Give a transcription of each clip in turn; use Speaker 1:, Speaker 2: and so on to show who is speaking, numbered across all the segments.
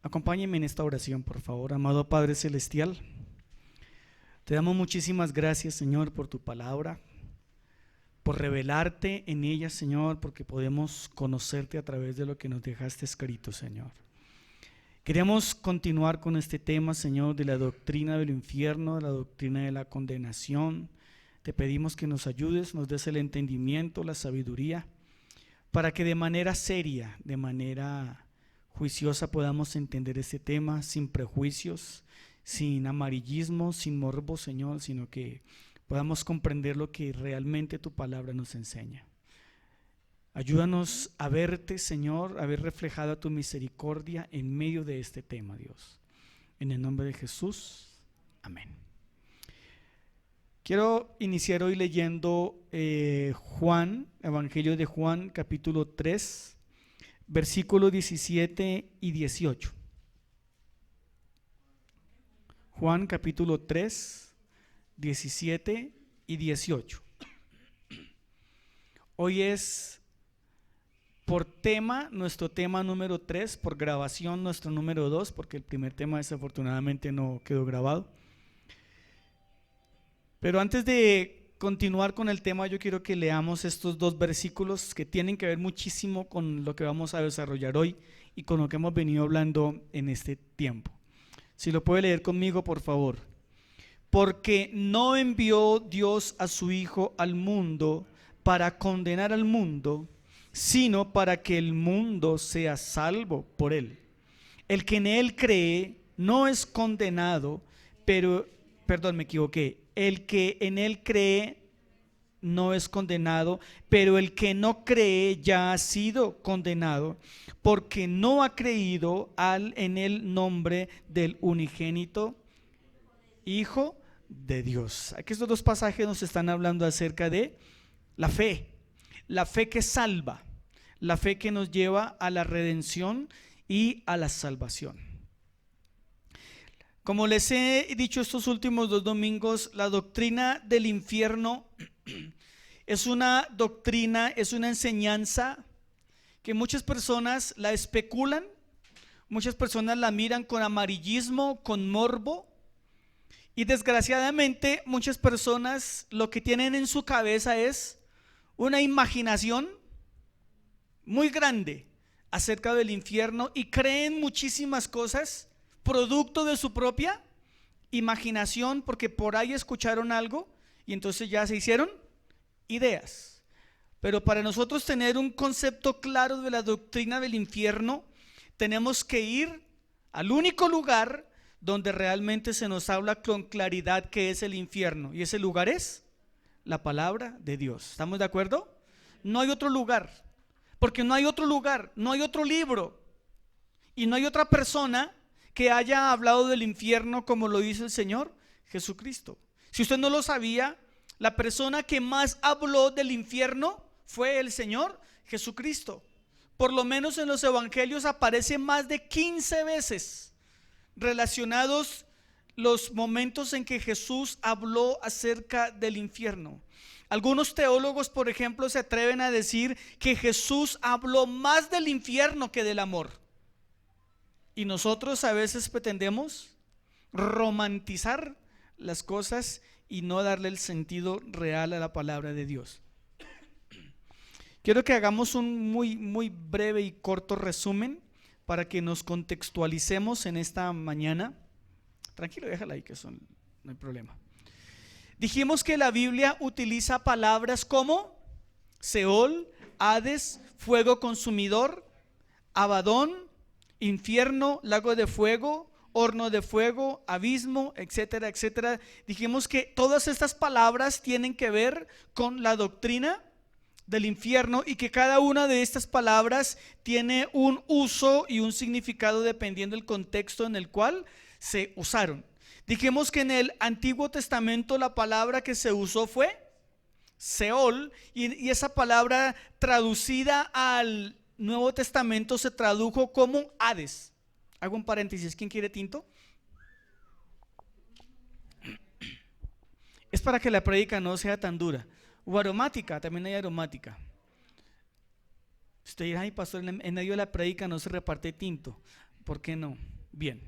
Speaker 1: Acompáñenme en esta oración, por favor. Amado Padre Celestial, te damos muchísimas gracias, Señor, por tu palabra, por revelarte en ella, Señor, porque podemos conocerte a través de lo que nos dejaste escrito, Señor. Queremos continuar con este tema, Señor, de la doctrina del infierno, de la doctrina de la condenación. Te pedimos que nos ayudes, nos des el entendimiento, la sabiduría, para que de manera seria, de manera juiciosa podamos entender este tema sin prejuicios, sin amarillismo, sin morbo, Señor, sino que podamos comprender lo que realmente tu palabra nos enseña. Ayúdanos a verte, Señor, a ver reflejada tu misericordia en medio de este tema, Dios. En el nombre de Jesús, amén. Quiero iniciar hoy leyendo Juan, Evangelio de Juan, capítulo 3, versículos 17 y 18. Juan, capítulo 3, 17 y 18. Hoy es por tema, nuestro tema número 3, por grabación nuestro número 2, porque el primer tema desafortunadamente no quedó grabado. Pero antes de continuar con el tema, yo quiero que leamos estos dos versículos que tienen que ver muchísimo con lo que vamos a desarrollar hoy y con lo que hemos venido hablando en este tiempo. Si lo puede leer conmigo, por favor. Porque no envió Dios a su Hijo al mundo para condenar al mundo, sino para que el mundo sea salvo por él. El que en él cree no es condenado, me equivoqué. El que en él cree no es condenado, pero el que no cree ya ha sido condenado, porque no ha creído en el nombre del unigénito Hijo de Dios. Aquí estos dos pasajes nos están hablando acerca de la fe que salva, la fe que nos lleva a la redención y a la salvación. Como les he dicho estos últimos 2 domingos, la doctrina del infierno es una doctrina, es una enseñanza que muchas personas la especulan, muchas personas la miran con amarillismo, con morbo, y desgraciadamente muchas personas lo que tienen en su cabeza es una imaginación muy grande acerca del infierno y creen muchísimas cosas producto de su propia imaginación, porque por ahí escucharon algo y entonces ya se hicieron ideas. Pero para nosotros tener un concepto claro de la doctrina del infierno, tenemos que ir al único lugar donde realmente se nos habla con claridad que es el infierno, y ese lugar es la palabra de Dios. ¿Estamos de acuerdo? No hay otro lugar, porque no hay otro lugar, no hay otro libro y no hay otra persona que haya hablado del infierno como lo hizo el Señor Jesucristo. Si usted no lo sabía, la persona que más habló del infierno fue el Señor Jesucristo. Por lo menos en los evangelios aparece más de 15 veces relacionados los momentos en que Jesús habló acerca del infierno. Algunos teólogos, por ejemplo, se atreven a decir que Jesús habló más del infierno que del amor. Y nosotros a veces pretendemos romantizar las cosas y no darle el sentido real a la palabra de Dios. Quiero que hagamos un muy breve y corto resumen para que nos contextualicemos en esta mañana. Tranquilo, déjala ahí, no hay problema. Dijimos que la Biblia utiliza palabras como Seol, Hades, fuego consumidor, Abadón, infierno, lago de fuego, horno de fuego, abismo, etcétera, etcétera. Dijimos que todas estas palabras tienen que ver con la doctrina del infierno y que cada una de estas palabras tiene un uso y un significado dependiendo del contexto en el cual se usaron. Dijimos que en el Antiguo Testamento la palabra que se usó fue Seol, y esa palabra traducida al Nuevo Testamento se tradujo como Hades. Hago un paréntesis, ¿quién quiere tinto? Es para que la prédica no sea tan dura. O aromática, también hay aromática. Usted dirá, ay pastor, en medio de la prédica no se reparte tinto. ¿Por qué no? Bien.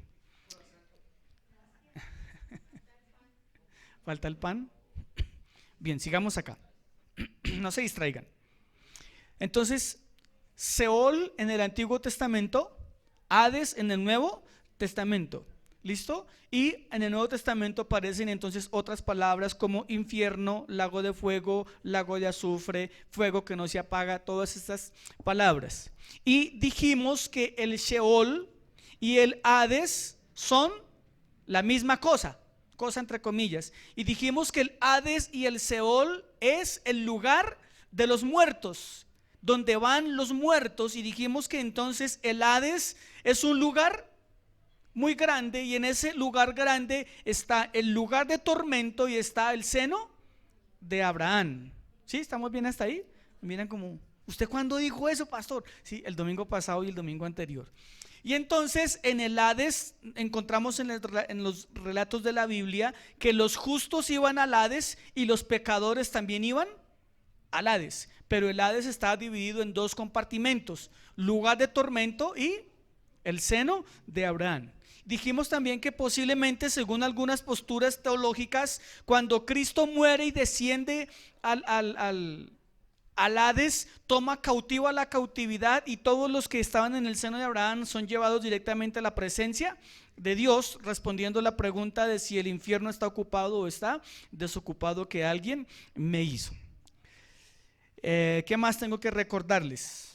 Speaker 1: ¿Falta el pan? Bien, sigamos acá. No se distraigan. Entonces, Seol en el Antiguo Testamento, Hades en el Nuevo Testamento. ¿Listo? Y en el Nuevo Testamento aparecen entonces otras palabras como infierno, lago de fuego, lago de azufre, fuego que no se apaga, todas estas palabras. Y dijimos que el Sheol y el Hades son la misma cosa entre comillas. Y dijimos que el Hades y el Seol es el lugar de los muertos, donde van los muertos. Y dijimos que entonces el Hades es un lugar muy grande, y en ese lugar grande está el lugar de tormento y está el seno de Abraham. ¿Sí? ¿Estamos bien hasta ahí? Miren como, ¿usted cuándo dijo eso, pastor? Sí, el domingo pasado y el domingo anterior. Y entonces en el Hades encontramos en los relatos de la Biblia que los justos iban al Hades y los pecadores también iban al Hades. Pero el Hades está dividido en dos compartimentos: lugar de tormento y el seno de Abraham. Dijimos también que posiblemente, según algunas posturas teológicas, cuando Cristo muere y desciende al Hades, toma cautivo a la cautividad, y todos los que estaban en el seno de Abraham son llevados directamente a la presencia de Dios, respondiendo la pregunta de si el infierno está ocupado o está desocupado, que alguien me hizo. ¿Qué más tengo que recordarles?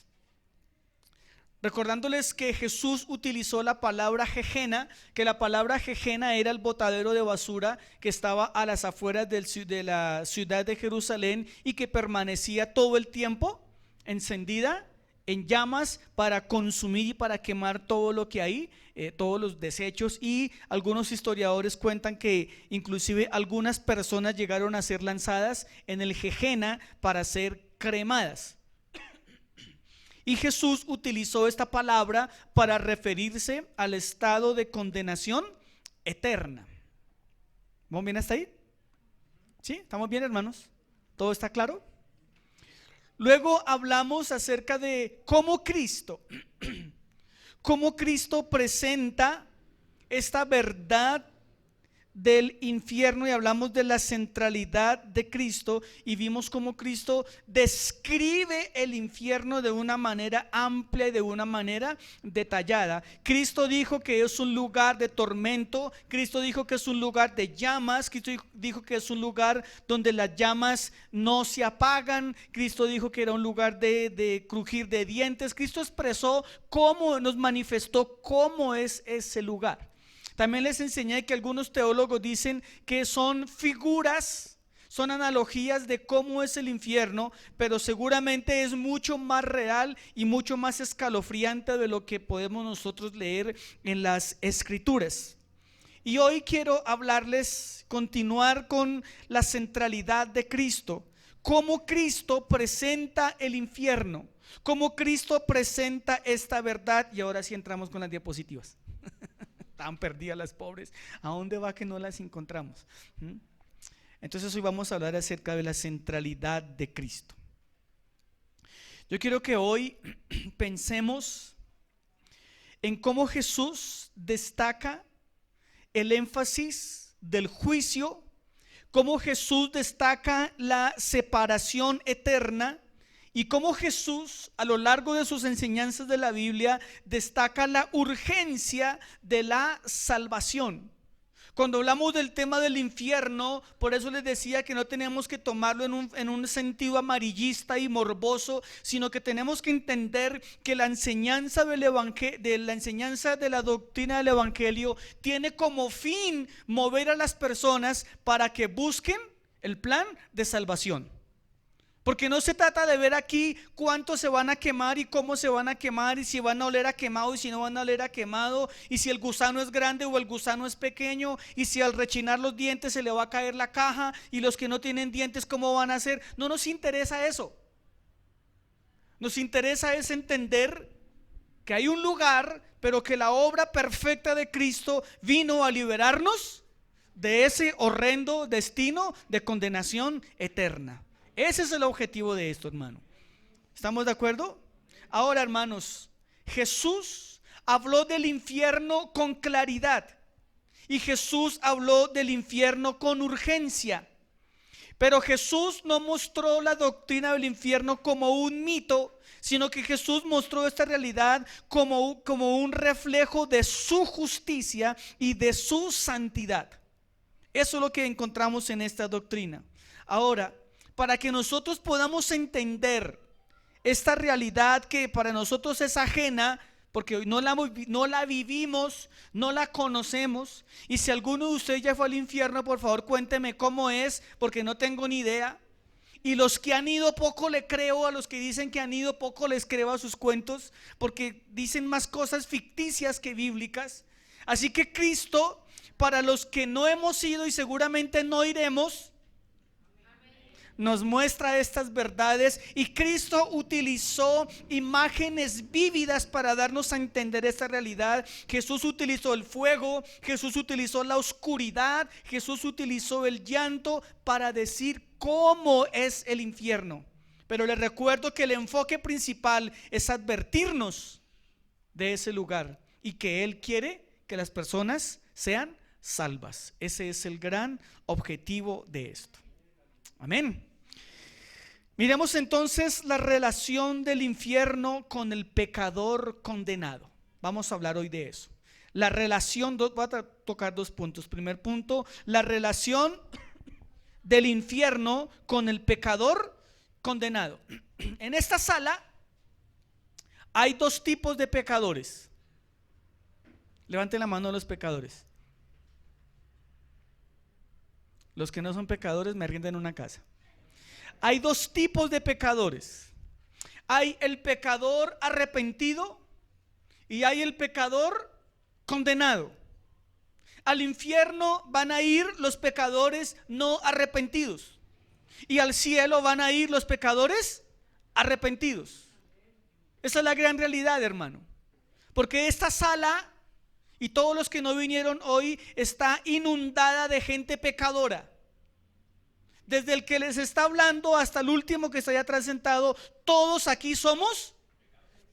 Speaker 1: Recordándoles que Jesús utilizó la palabra Gehenna, que la palabra Gehenna era el botadero de basura que estaba a las afueras de la ciudad de Jerusalén, y que permanecía todo el tiempo encendida en llamas para consumir y para quemar todo lo que hay, todos los desechos. Y algunos historiadores cuentan que inclusive algunas personas llegaron a ser lanzadas en el Gehenna para ser cremadas. Y Jesús utilizó esta palabra para referirse al estado de condenación eterna. ¿Vamos bien hasta ahí? ¿Sí? ¿Estamos bien, hermanos? ¿Todo está claro? Luego hablamos acerca de cómo Cristo presenta esta verdad del infierno, y hablamos de la centralidad de Cristo, y vimos cómo Cristo describe el infierno de una manera amplia y de una manera detallada. Cristo dijo que es un lugar de tormento, Cristo dijo que es un lugar de llamas, Cristo dijo que es un lugar donde las llamas no se apagan, Cristo dijo que era un lugar de crujir de dientes. Cristo expresó cómo, nos manifestó cómo es ese lugar. También les enseñé que algunos teólogos dicen que son figuras, son analogías de cómo es el infierno, pero seguramente es mucho más real y mucho más escalofriante de lo que podemos nosotros leer en las Escrituras. Y hoy quiero hablarles, continuar con la centralidad de Cristo, cómo Cristo presenta el infierno, cómo Cristo presenta esta verdad. Y ahora sí entramos con las diapositivas. Estaban perdidas las pobres. ¿A dónde va que no las encontramos? Entonces hoy vamos a hablar acerca de la centralidad de Cristo. Yo quiero que hoy pensemos en cómo Jesús destaca el énfasis del juicio, cómo Jesús destaca la separación eterna, y cómo Jesús a lo largo de sus enseñanzas de la Biblia destaca la urgencia de la salvación. Cuando hablamos del tema del infierno, por eso les decía que no tenemos que tomarlo en un sentido amarillista y morboso, sino que tenemos que entender que la enseñanza de la doctrina del Evangelio tiene como fin mover a las personas para que busquen el plan de salvación. Porque no se trata de ver aquí cuántos se van a quemar y cómo se van a quemar, y si van a oler a quemado y si no van a oler a quemado, y si el gusano es grande o el gusano es pequeño, y si al rechinar los dientes se le va a caer la caja, y los que no tienen dientes cómo van a hacer. No nos interesa eso. Nos interesa es entender que hay un lugar, pero que la obra perfecta de Cristo vino a liberarnos de ese horrendo destino de condenación eterna. Ese es el objetivo de esto, hermano. ¿Estamos de acuerdo? Ahora, hermanos, Jesús, habló del infierno con claridad y Jesús habló del infierno con urgencia. Pero Jesús no mostró la doctrina del infierno como un mito, sino que Jesús mostró esta realidad como un reflejo de su justicia y de su santidad. Eso es lo que encontramos en esta doctrina. Ahora, para que nosotros podamos entender esta realidad que para nosotros es ajena, porque no la vivimos, no la conocemos, y si alguno de ustedes ya fue al infierno, por favor cuénteme cómo es, porque no tengo ni idea. Y los que han ido poco le creo, a los que dicen que han ido poco les creo a sus cuentos, porque dicen más cosas ficticias que bíblicas. Así que Cristo, para los que no hemos ido y seguramente no iremos, nos muestra estas verdades, y Cristo utilizó imágenes vívidas para darnos a entender esta realidad. Jesús utilizó el fuego, Jesús utilizó la oscuridad, Jesús utilizó el llanto para decir cómo es el infierno. Pero les recuerdo que el enfoque principal es advertirnos de ese lugar y que Él quiere que las personas sean salvas. Ese es el gran objetivo de esto. Amén. Miremos entonces la relación del infierno con el pecador condenado. Vamos a hablar hoy de eso. La relación, voy a tocar 2 puntos. Primer punto, la relación del infierno con el pecador condenado. En esta sala hay 2 tipos de pecadores. Levanten la mano los pecadores. Los que no son pecadores me rinden una casa. Hay 2 tipos de pecadores. Hay el pecador arrepentido y hay el pecador condenado. Al infierno van a ir los pecadores no arrepentidos y al cielo van a ir los pecadores arrepentidos. Esa es la gran realidad, hermano, porque esta sala y todos los que no vinieron hoy está inundada de gente pecadora. Desde el que les está hablando hasta el último que está allá atrás sentado, todos aquí somos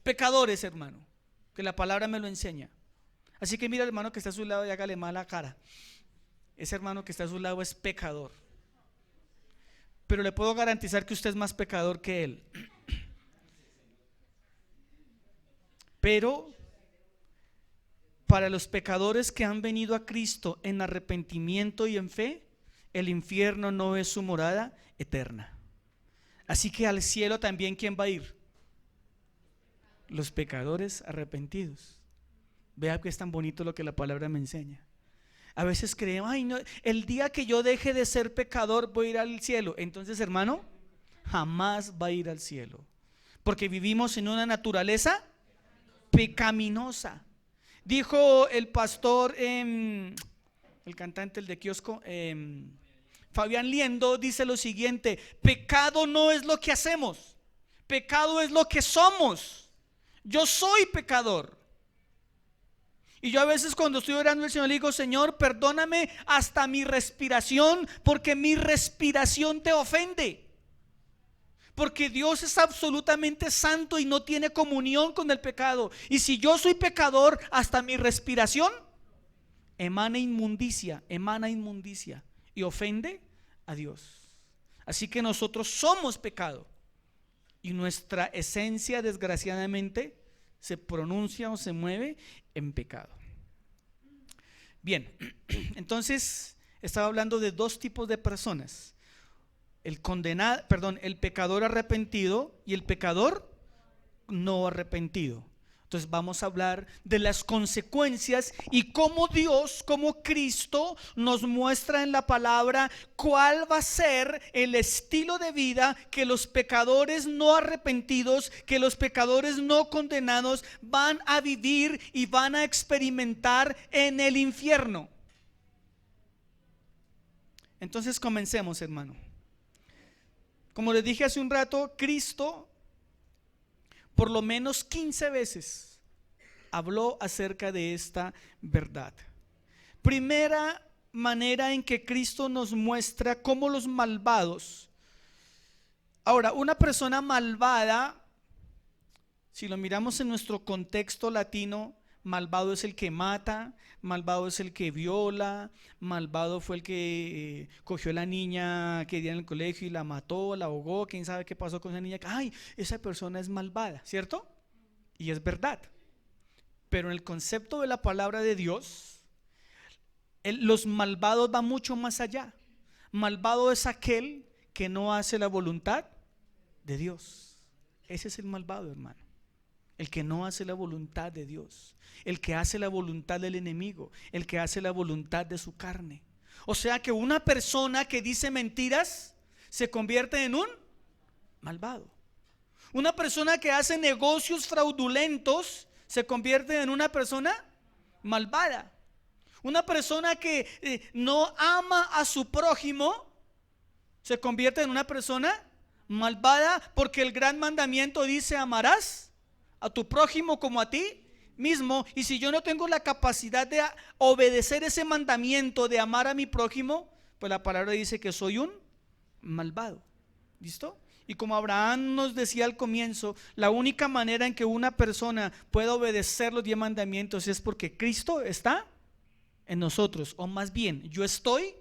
Speaker 1: pecadores, hermano, que la palabra me lo enseña. Así que mira al hermano que está a su lado y hágale mala cara. Ese hermano que está a su lado es pecador, pero le puedo garantizar que usted es más pecador que él. Pero para los pecadores que han venido a Cristo en arrepentimiento y en fe, el infierno no es su morada eterna. Así que al cielo también, ¿quién va a ir? Los pecadores arrepentidos. Vea que es tan bonito lo que la palabra me enseña. A veces creemos, ay no, el día que yo deje de ser pecador voy a ir al cielo. Entonces, hermano, jamás va a ir al cielo, porque vivimos en una naturaleza pecaminosa. Dijo el pastor, el cantante, el de kiosco, Fabián Liendo, dice lo siguiente: pecado no es lo que hacemos, pecado es lo que somos. Yo soy pecador. Y yo a veces cuando estoy orando al Señor le digo: Señor, perdóname hasta mi respiración, porque mi respiración te ofende. Porque Dios es absolutamente santo y no tiene comunión con el pecado. Y si yo soy pecador, hasta mi respiración emana inmundicia y ofende a Dios. Así que nosotros somos pecado y nuestra esencia, desgraciadamente, se pronuncia o se mueve en pecado. Bien, entonces estaba hablando de 2 tipos de personas: el pecador arrepentido y el pecador no arrepentido. Entonces vamos a hablar de las consecuencias y cómo Dios, como Cristo, nos muestra en la palabra cuál va a ser el estilo de vida que los pecadores no arrepentidos, que los pecadores no condenados van a vivir y van a experimentar en el infierno. Entonces comencemos, hermano. Como les dije hace un rato, Cristo por lo menos 15 veces habló acerca de esta verdad. Primera manera en que Cristo nos muestra cómo los malvados. Ahora, una persona malvada, si lo miramos en nuestro contexto latino, malvado es el que mata, malvado es el que viola, malvado fue el que cogió a la niña que día en el colegio y la mató, la ahogó, quién sabe qué pasó con esa niña. Ay, esa persona es malvada, ¿cierto? Y es verdad. Pero en el concepto de la palabra de Dios, los malvados van mucho más allá. Malvado es aquel que no hace la voluntad de Dios. Ese es el malvado, hermano. El que no hace la voluntad de Dios, el que hace la voluntad del enemigo, el que hace la voluntad de su carne. O sea que una persona que dice mentiras se convierte en un malvado. Una persona que hace negocios fraudulentos se convierte en una persona malvada. Una persona que no ama a su prójimo se convierte en una persona malvada, porque el gran mandamiento dice: amarás a tu prójimo como a ti mismo. Y si yo no tengo la capacidad de obedecer ese mandamiento de amar a mi prójimo, pues la palabra dice que soy un malvado. ¿Listo? Y como Abraham nos decía al comienzo, la única manera en que una persona pueda obedecer los 10 mandamientos es porque Cristo está en nosotros, o más bien, yo estoy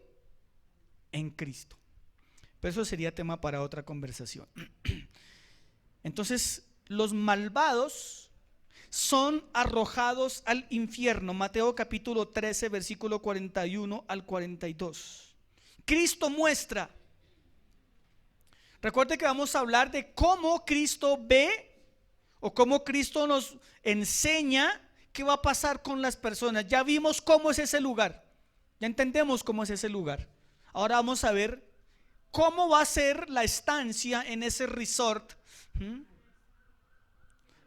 Speaker 1: en Cristo. Pero eso sería tema para otra conversación. Entonces, los malvados son arrojados al infierno. Mateo capítulo 13, versículo 41 al 42. Cristo muestra. Recuerde que vamos a hablar de cómo Cristo ve, o cómo Cristo nos enseña qué va a pasar con las personas. Ya vimos cómo es ese lugar, ya entendemos cómo es ese lugar. Ahora vamos a ver cómo va a ser la estancia en ese resort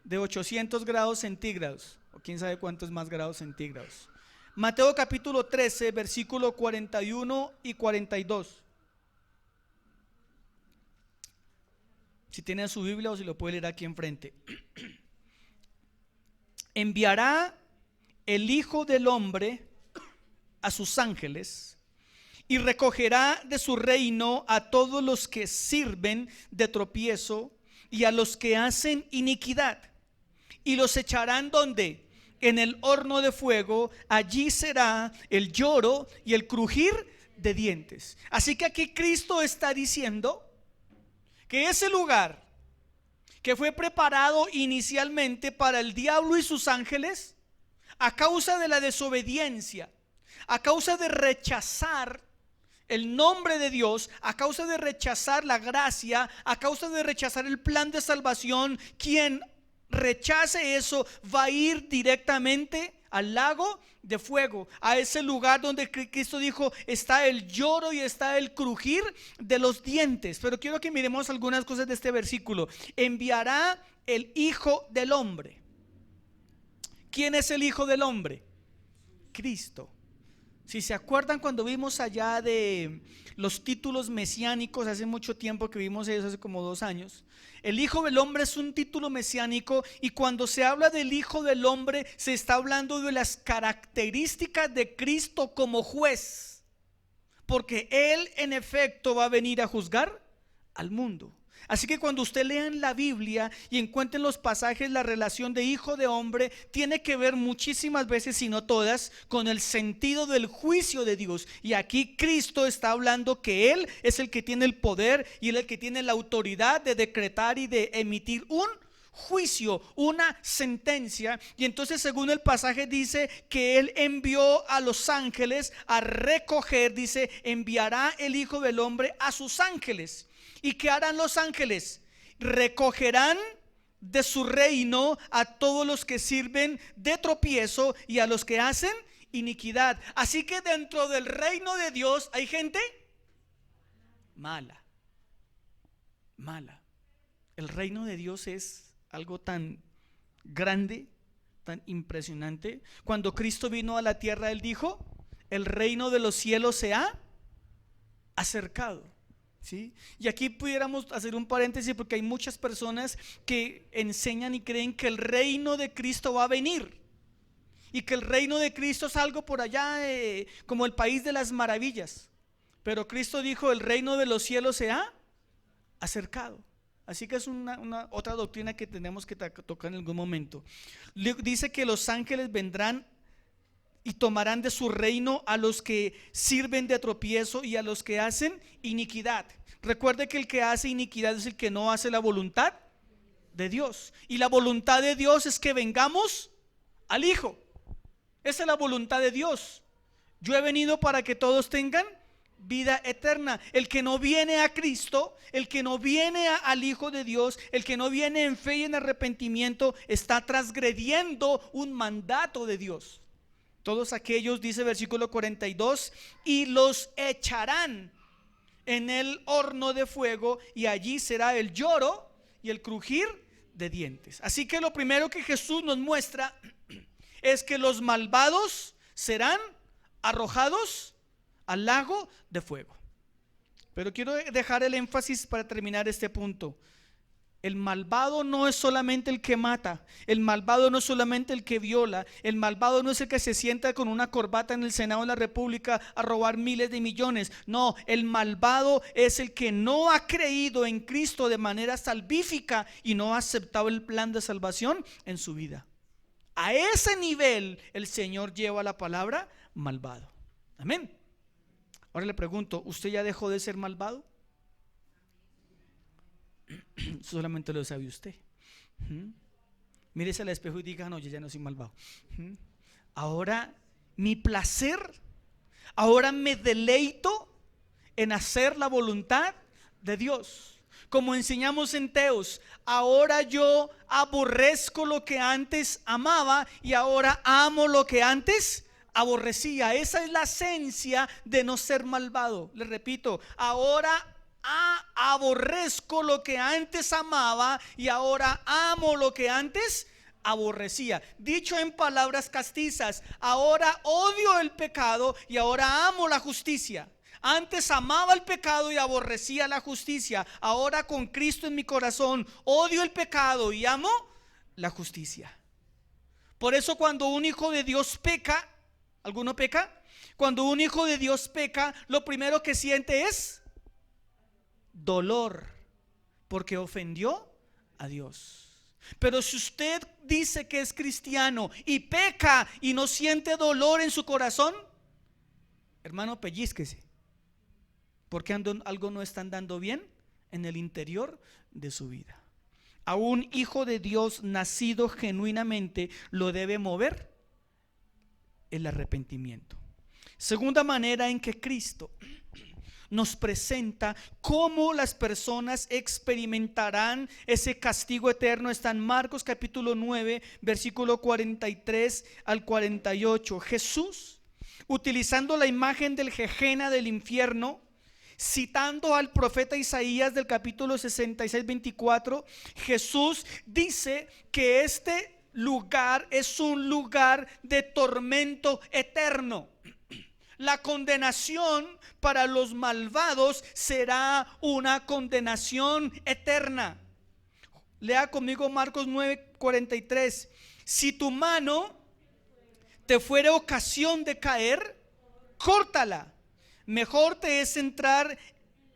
Speaker 1: de 800 grados centígrados, o quién sabe cuántos más grados centígrados. Mateo capítulo 13, versículo 41 y 42. Si tienen su Biblia o si lo puede leer aquí enfrente. Enviará el Hijo del Hombre a sus ángeles y recogerá de su reino a todos los que sirven de tropiezo y a los que hacen iniquidad, y los echarán ¿dónde? En el horno de fuego. Allí será el lloro y el crujir de dientes. Así que aquí Cristo está diciendo que ese lugar que fue preparado inicialmente para el diablo y sus ángeles, a causa de la desobediencia, a causa de rechazar el nombre de Dios, a causa de rechazar la gracia, a causa de rechazar el plan de salvación, quien rechace eso va a ir directamente al lago de fuego, a ese lugar donde Cristo dijo está el lloro y está el crujir de los dientes. Pero quiero que miremos algunas cosas de este versículo. Enviará el Hijo del Hombre. ¿Quién es el Hijo del Hombre? Cristo. Si se acuerdan cuando vimos allá de los títulos mesiánicos, hace mucho tiempo que vimos eso, hace como 2 años. El Hijo del Hombre es un título mesiánico, y cuando se habla del Hijo del Hombre se está hablando de las características de Cristo como juez, porque Él en efecto va a venir a juzgar al mundo. Así que cuando usted lea en la Biblia y encuentre en los pasajes la relación de hijo de hombre, tiene que ver muchísimas veces, si no todas, con el sentido del juicio de Dios. Y aquí Cristo está hablando que Él es el que tiene el poder y Él es el que tiene la autoridad de decretar y de emitir un juicio, una sentencia. Y entonces, según el pasaje, dice que Él envió a los ángeles a recoger, dice, enviará el Hijo del Hombre a sus ángeles. ¿Y qué harán los ángeles? Recogerán de su reino a todos los que sirven de tropiezo y a los que hacen iniquidad. Así que dentro del reino de Dios hay gente mala. El reino de Dios es algo tan grande, tan impresionante. Cuando Cristo vino a la tierra, Él dijo: el reino de los cielos se ha acercado. ¿Sí? Y aquí pudiéramos hacer un paréntesis, porque hay muchas personas que enseñan y creen que el reino de Cristo va a venir, y que el reino de Cristo es algo por allá, como el país de las maravillas. Pero Cristo dijo: el reino de los cielos se ha acercado. Así que es una otra doctrina que tenemos que tocar en algún momento. Dice que los ángeles vendrán y tomarán de su reino a los que sirven de tropiezo y a los que hacen iniquidad. Recuerde que el que hace iniquidad es el que no hace la voluntad de Dios. Y la voluntad de Dios es que vengamos al Hijo. Esa es la voluntad de Dios. Yo he venido para que todos tengan vida eterna. El que no viene a Cristo, el que no viene al Hijo de Dios, el que no viene en fe y en arrepentimiento, está transgrediendo un mandato de Dios. Todos aquellos, dice versículo 42, y los echarán en el horno de fuego, y allí será el lloro y el crujir de dientes. Así que lo primero que Jesús nos muestra es que los malvados serán arrojados al lago de fuego. Pero quiero dejar el énfasis para terminar este punto. El malvado no es solamente el que mata, el malvado no es solamente el que viola, el malvado no es el que se sienta con una corbata en el Senado de la República a robar miles de millones. No, el malvado es el que no ha creído en Cristo de manera salvífica y no ha aceptado el plan de salvación en su vida. A ese nivel el Señor lleva la palabra malvado. Amén. Ahora le pregunto, ¿usted ya dejó de ser malvado? Solamente lo sabe usted. Mírese al espejo y diga: no, yo ya no soy malvado. Ahora mi placer, ahora me deleito en hacer la voluntad de Dios. Como enseñamos en Teos, ahora yo aborrezco lo que antes amaba y ahora amo lo que antes aborrecía. Esa es la esencia de no ser malvado. Le repito, ahora aborrezco lo que antes amaba y ahora amo lo que antes aborrecía. Dicho en palabras castizas, ahora odio el pecado y ahora amo la justicia. Antes amaba el pecado y aborrecía la justicia. Ahora con Cristo en mi corazón odio el pecado y amo la justicia. Por eso cuando un hijo de Dios peca, ¿alguno peca? Cuando un hijo de Dios peca, lo primero que siente es dolor, porque ofendió a Dios. Pero si usted dice que es cristiano y peca y no siente dolor en su corazón, hermano, pellízquese, porque algo no está andando bien en el interior de su vida. A un hijo de Dios nacido genuinamente lo debe mover el arrepentimiento. Segunda manera en que Cristo nos presenta cómo las personas experimentarán ese castigo eterno está en Marcos capítulo 9 versículo 43 al 48. Jesús, utilizando la imagen del Gehenna, del infierno, citando al profeta Isaías del capítulo 66 24, Jesús dice que este lugar es un lugar de tormento eterno. La condenación para los malvados será una condenación eterna. Lea conmigo Marcos 9:43. Si tu mano te fuere ocasión de caer, córtala. Mejor te es entrar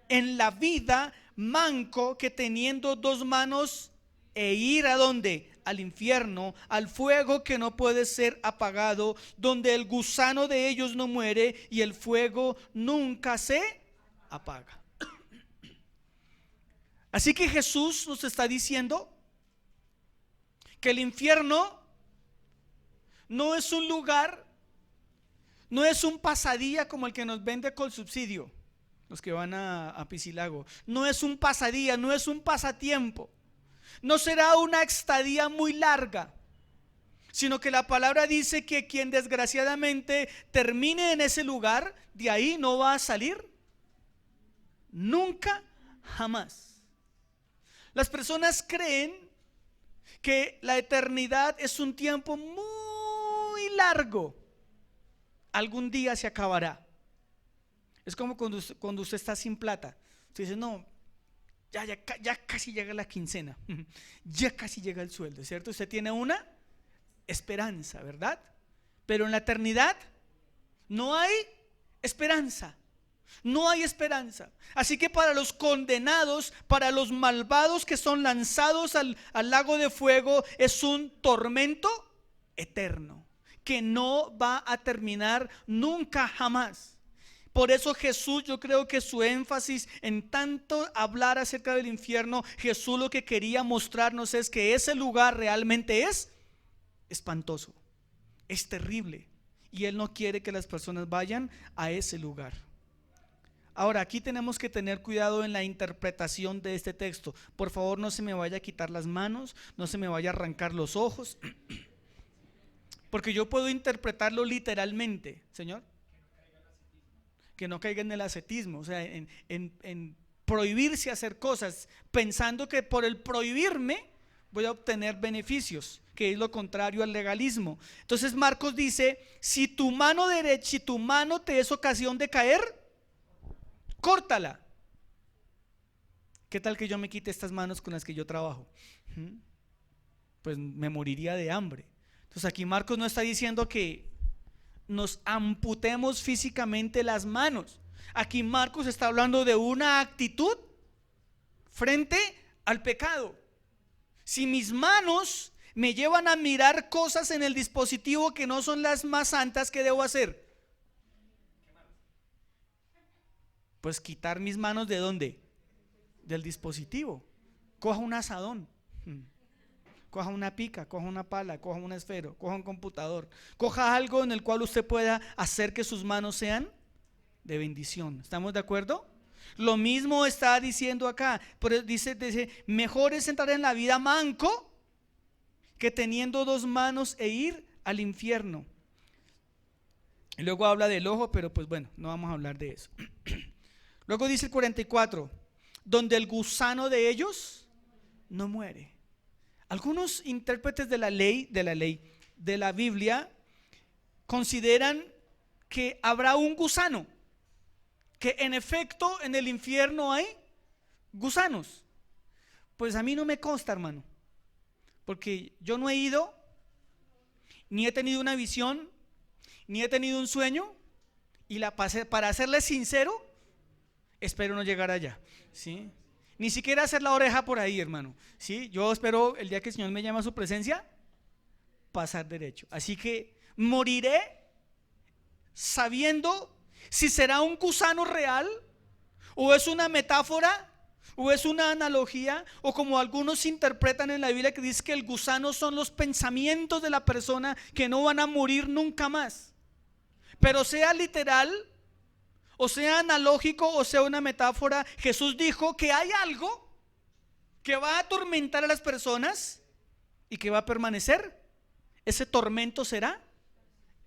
Speaker 1: en la vida manco que teniendo dos manos e ir ¿a dónde? Al infierno, al fuego que no puede ser apagado, donde el gusano de ellos no muere y el fuego nunca se apaga. Así que Jesús nos está diciendo que el infierno no es un lugar, no es un pasadía como el que nos vende con subsidio, los que van a Piscilago. No es un pasadía, no es un pasatiempo. No será una estadía muy larga, sino que la palabra dice que quien desgraciadamente termine en ese lugar, de ahí no va a salir nunca, jamás. Las personas creen que la eternidad es un tiempo muy largo. Algún día se acabará. Es como cuando usted está sin plata. Usted dice: no, ya casi llega la quincena, ya casi llega el sueldo, ¿cierto? Usted tiene una esperanza, ¿verdad? Pero en la eternidad no hay esperanza. No hay esperanza. Así que para los condenados, para los malvados que son lanzados al lago de fuego, es un tormento eterno que no va a terminar nunca jamás. Por eso Jesús, yo creo que su énfasis en tanto hablar acerca del infierno, Jesús lo que quería mostrarnos es que ese lugar realmente es espantoso, es terrible, y Él no quiere que las personas vayan a ese lugar. Ahora, aquí tenemos que tener cuidado en la interpretación de este texto. Por favor, no se me vaya a quitar las manos, no se me vaya a arrancar los ojos, porque yo puedo interpretarlo literalmente, Señor, que no caiga en el ascetismo, o sea, en prohibirse hacer cosas, pensando que por el prohibirme voy a obtener beneficios, que es lo contrario al legalismo. Entonces Marcos dice: si tu mano derecha, si tu mano te es ocasión de caer, córtala. ¿Qué tal que yo me quite estas manos con las que yo trabajo? Pues me moriría de hambre. Entonces aquí Marcos no está diciendo que nos amputemos físicamente las manos. Aquí Marcos está hablando de una actitud frente al pecado. Si mis manos me llevan a mirar cosas en el dispositivo que no son las más santas, ¿qué debo hacer? Pues quitar mis manos ¿de dónde? Del dispositivo. Coja un asadón, coja una pica, coja una pala, coja un esfero, coja un computador, coja algo en el cual usted pueda hacer que sus manos sean de bendición. ¿Estamos de acuerdo? Lo mismo está diciendo acá. Pero dice, mejor es entrar en la vida manco que teniendo dos manos e ir al infierno. Y luego habla del ojo, pero pues bueno, no vamos a hablar de eso. Luego dice el 44, donde el gusano de ellos no muere. Algunos intérpretes de la Biblia consideran que habrá un gusano, que en efecto en el infierno hay gusanos. Pues a mí no me consta, hermano, porque yo no he ido, ni he tenido una visión, ni he tenido un sueño, y para serles sincero, espero no llegar allá, ¿sí? Ni siquiera hacer la oreja por ahí, hermano, ¿sí? Yo espero el día que el Señor me llame a su presencia, pasar derecho. Así que moriré sabiendo si será un gusano real, o es una metáfora, o es una analogía, o como algunos interpretan en la Biblia, que dice que el gusano son los pensamientos de la persona que no van a morir nunca más. Pero sea literal, o sea analógico, o sea una metáfora, Jesús dijo que hay algo que va a atormentar a las personas y que va a permanecer. Ese tormento será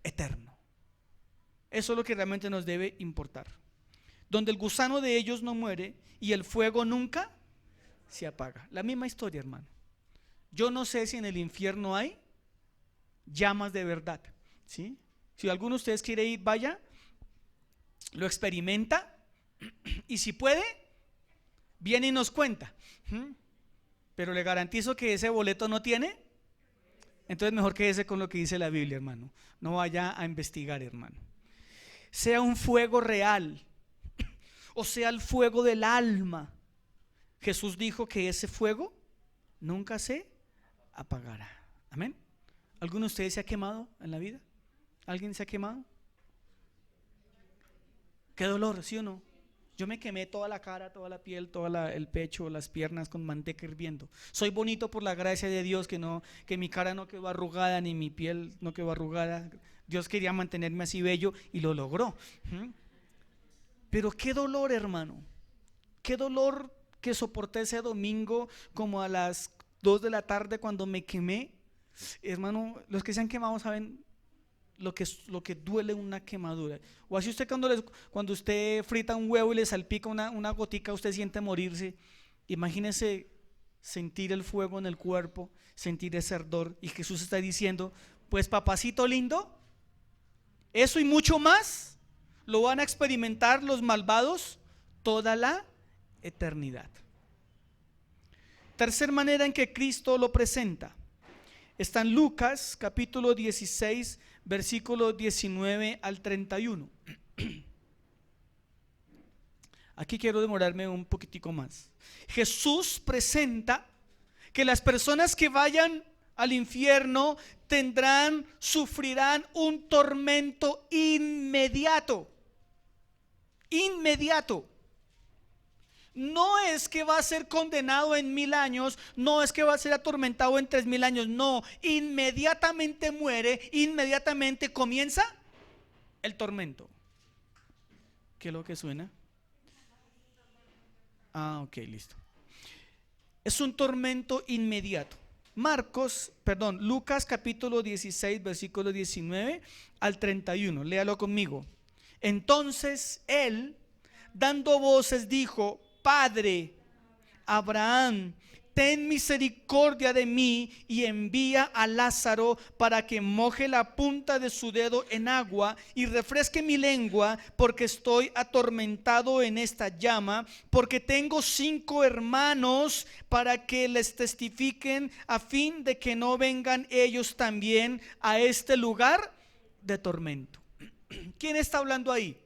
Speaker 1: eterno. Eso es lo que realmente nos debe importar. Donde el gusano de ellos no muere y el fuego nunca se apaga. La misma historia, hermano. Yo no sé si en el infierno hay llamas de verdad, ¿sí? Si alguno de ustedes quiere ir, vaya, lo experimenta, y si puede, viene y nos cuenta. Pero le garantizo que ese boleto no tiene. Entonces mejor quédese con lo que dice la Biblia, hermano. No vaya a investigar, hermano. Sea un fuego real, o sea el fuego del alma, Jesús dijo que ese fuego nunca se apagará. Amén. ¿Alguno de ustedes se ha quemado en la vida? ¿Alguien se ha quemado? Qué dolor, ¿sí o no? Yo me quemé toda la cara, toda la piel, el pecho, las piernas con manteca hirviendo. Soy bonito por la gracia de Dios, que mi cara no quedó arrugada, ni mi piel no quedó arrugada. Dios quería mantenerme así bello y lo logró. Pero qué dolor, hermano. Qué dolor que soporté ese domingo como a las 2 de la tarde cuando me quemé. Hermano, los que se han quemado saben lo que duele una quemadura. O así usted cuando usted frita un huevo y le salpica una gotica, usted siente morirse. Imagínese sentir el fuego en el cuerpo, sentir ese ardor, y Jesús está diciendo, pues papacito lindo, eso y mucho más lo van a experimentar los malvados toda la eternidad. Tercer manera en que Cristo lo presenta está en Lucas capítulo 16, versículo 19 al 31. Aquí quiero demorarme un poquitico más. Jesús presenta que las personas que vayan al infierno sufrirán un tormento inmediato. Inmediato. No es que va a ser condenado en 1000 años, no es que va a ser atormentado en 3000 años, no, inmediatamente muere, inmediatamente comienza el tormento. ¿Qué es lo que suena? Ok, listo. Es un tormento inmediato. Lucas capítulo 16, versículo 19 al 31, léalo conmigo. Entonces él, dando voces, dijo: Padre Abraham, ten misericordia de mí y envía a Lázaro para que moje la punta de su dedo en agua y refresque mi lengua, porque estoy atormentado en esta llama, porque tengo 5 hermanos, para que les testifiquen, a fin de que no vengan ellos también a este lugar de tormento. ¿Quién está hablando ahí?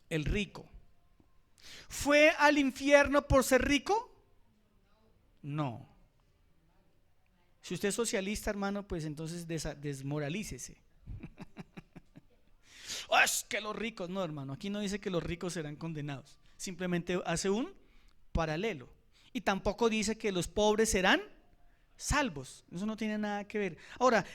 Speaker 1: El rico. ¿Fue al infierno por ser rico? No. Si usted es socialista, hermano, pues entonces desmoralícese. Es que los ricos, no, hermano, aquí no dice que los ricos serán condenados. Simplemente hace un paralelo. Y tampoco dice que los pobres serán salvos. Eso no tiene nada que ver. Ahora,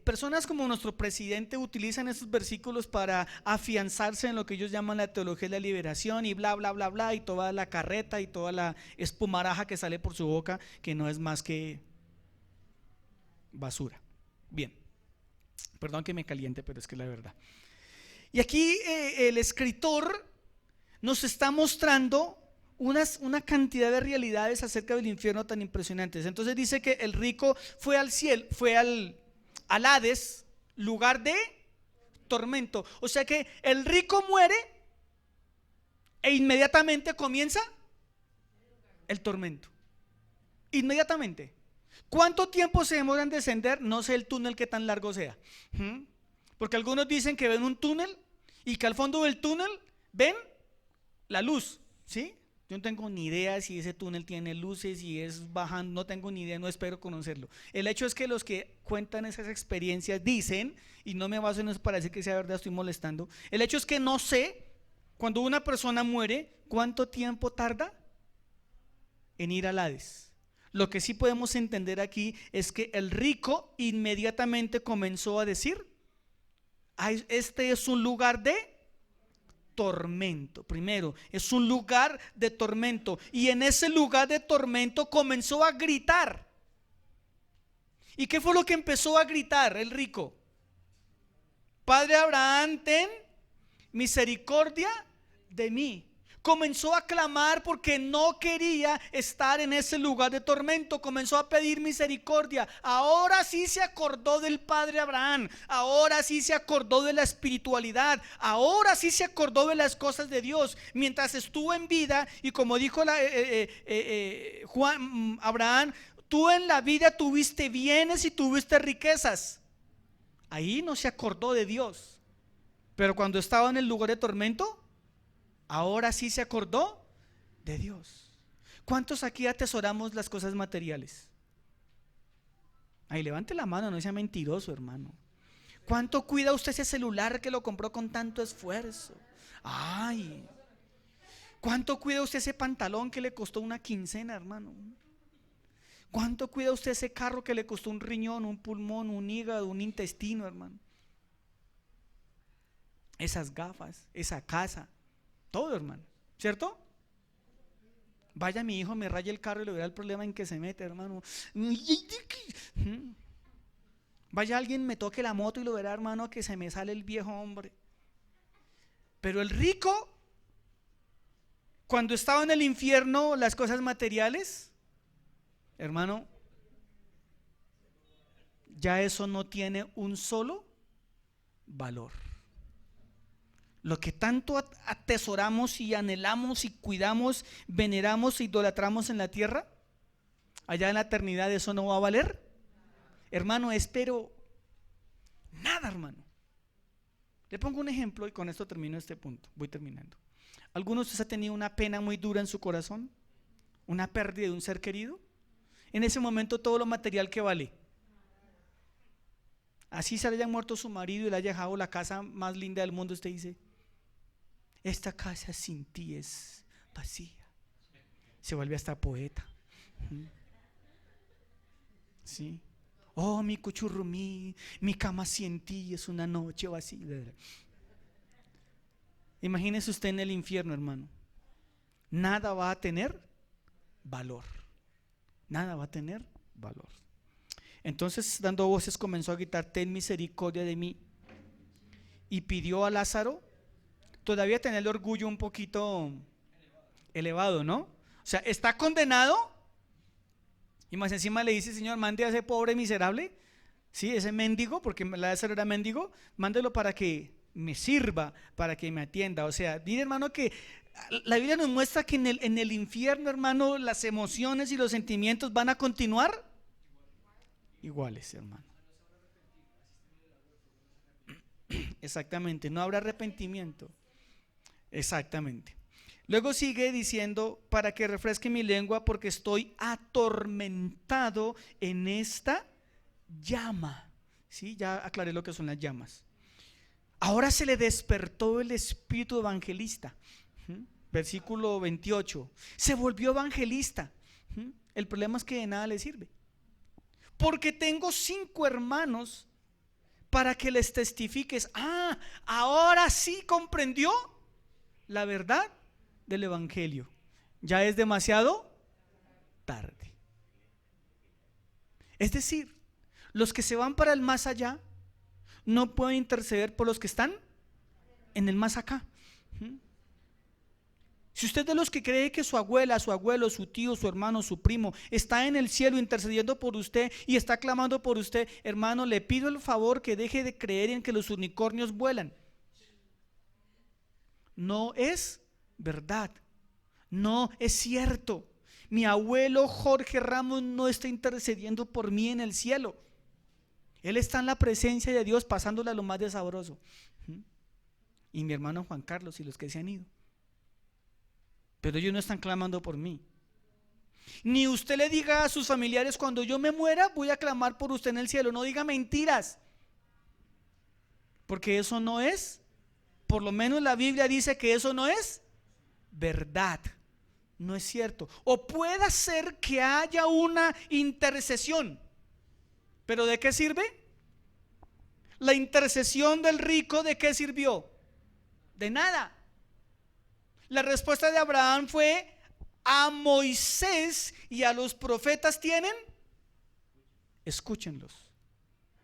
Speaker 1: personas como nuestro presidente utilizan estos versículos para afianzarse en lo que ellos llaman la teología de la liberación y bla, bla, bla, bla, y toda la carreta y toda la espumaraja que sale por su boca, que no es más que basura. Bien, perdón que me caliente, pero es que es la verdad. Y aquí el escritor nos está mostrando una cantidad de realidades acerca del infierno tan impresionantes. Entonces dice que el rico fue al cielo, fue al Hades, lugar de tormento. O sea que el rico muere e inmediatamente comienza el tormento. Inmediatamente. ¿Cuánto tiempo se demora en descender? No sé el túnel que tan largo sea. Porque algunos dicen que ven un túnel y que al fondo del túnel ven la luz, ¿sí? Yo no tengo ni idea si ese túnel tiene luces, si es bajando, no tengo ni idea, no espero conocerlo. El hecho es que los que cuentan esas experiencias dicen, y no me baso en eso para decir que sea verdad, estoy molestando. El hecho es que no sé, cuando una persona muere, ¿cuánto tiempo tarda en ir al Hades? Lo que sí podemos entender aquí es que el rico inmediatamente comenzó a decir: este es un lugar de tormento. Primero, es un lugar de tormento, y en ese lugar de tormento comenzó a gritar. ¿Y qué fue lo que empezó a gritar el rico? Padre Abraham, ten misericordia de mí. Comenzó a clamar porque no quería estar en ese lugar de tormento. Comenzó a pedir misericordia. Ahora sí se acordó del padre Abraham. Ahora sí se acordó de la espiritualidad. Ahora sí se acordó de las cosas de Dios. Mientras estuvo en vida, y como dijo Abraham, tú en la vida tuviste bienes y tuviste riquezas. Ahí no se acordó de Dios. Pero cuando estaba en el lugar de tormento, ahora sí se acordó de Dios. ¿Cuántos aquí atesoramos las cosas materiales? Ahí levante la mano, no sea mentiroso, hermano. ¿Cuánto cuida usted ese celular que lo compró con tanto esfuerzo? Ay, ¿cuánto cuida usted ese pantalón que le costó una quincena, hermano? ¿Cuánto cuida usted ese carro que le costó un riñón, un pulmón, un hígado, un intestino, hermano? Esas gafas, esa casa, todo, hermano, ¿cierto? Vaya, mi hijo me raya el carro y le verá el problema en que se mete, hermano. Vaya, alguien me toque la moto y lo verá, hermano, que se me sale el viejo hombre. Pero el rico, cuando estaba en el infierno, las cosas materiales, hermano, ya eso no tiene un solo valor. Lo que tanto atesoramos y anhelamos y cuidamos, veneramos e idolatramos en la tierra, allá en la eternidad eso no va a valer, hermano, espero nada, hermano. Le pongo un ejemplo y con esto termino este punto, voy terminando. ¿Alguno de ustedes ha tenido una pena muy dura en su corazón? ¿Una pérdida de un ser querido? En ese momento todo lo material que vale. Así se le haya muerto su marido y le haya dejado la casa más linda del mundo, usted dice, esta casa sin ti es vacía. Se vuelve hasta poeta. Sí. Oh, mi cuchurrumí, mi cama sin ti es una noche vacía. Imagínese usted en el infierno, hermano. Nada va a tener valor. Nada va a tener valor. Entonces, dando voces, comenzó a gritar: ten misericordia de mí. Y pidió a Lázaro. Todavía tenía el orgullo un poquito elevado, ¿no? O sea, está condenado. Y más encima le dice: Señor, mande a ese pobre miserable, ¿sí? Ese mendigo, porque Lázaro era mendigo, mándelo para que me sirva, para que me atienda. O sea, mire, hermano, que la Biblia nos muestra que en el infierno, hermano, las emociones y los sentimientos van a continuar iguales, hermano. Exactamente, no habrá arrepentimiento. Exactamente. Luego sigue diciendo: para que refresque mi lengua, porque estoy atormentado en esta llama. ¿Sí? Ya aclaré lo que son las llamas. Ahora se le despertó el espíritu evangelista. Versículo 28. Se volvió evangelista. El problema es que de nada le sirve. Porque tengo 5 hermanos para que les testifiques. Ah, ahora sí comprendió la verdad del evangelio. Ya es demasiado tarde. Es decir, los que se van para el más allá no pueden interceder por los que están en el más acá. Si usted es de los que cree que su abuela, su abuelo, su tío, su hermano, su primo está en el cielo intercediendo por usted y está clamando por usted, hermano, le pido el favor que deje de creer en que los unicornios vuelan. No es verdad, no es cierto. Mi abuelo Jorge Ramos no está intercediendo por mí en el cielo. Él está en la presencia de Dios, pasándole a lo más de sabroso. Y mi hermano Juan Carlos y los que se han ido. Pero ellos no están clamando por mí. Ni usted le diga a sus familiares: cuando yo me muera voy a clamar por usted en el cielo. No diga mentiras, porque eso no es, por lo menos la Biblia dice que eso no es verdad. No es cierto. O puede ser que haya una intercesión, pero ¿de qué sirve? La intercesión del rico, ¿de qué sirvió? De nada. La respuesta de Abraham fue: a Moisés y a los profetas tienen, escúchenlos.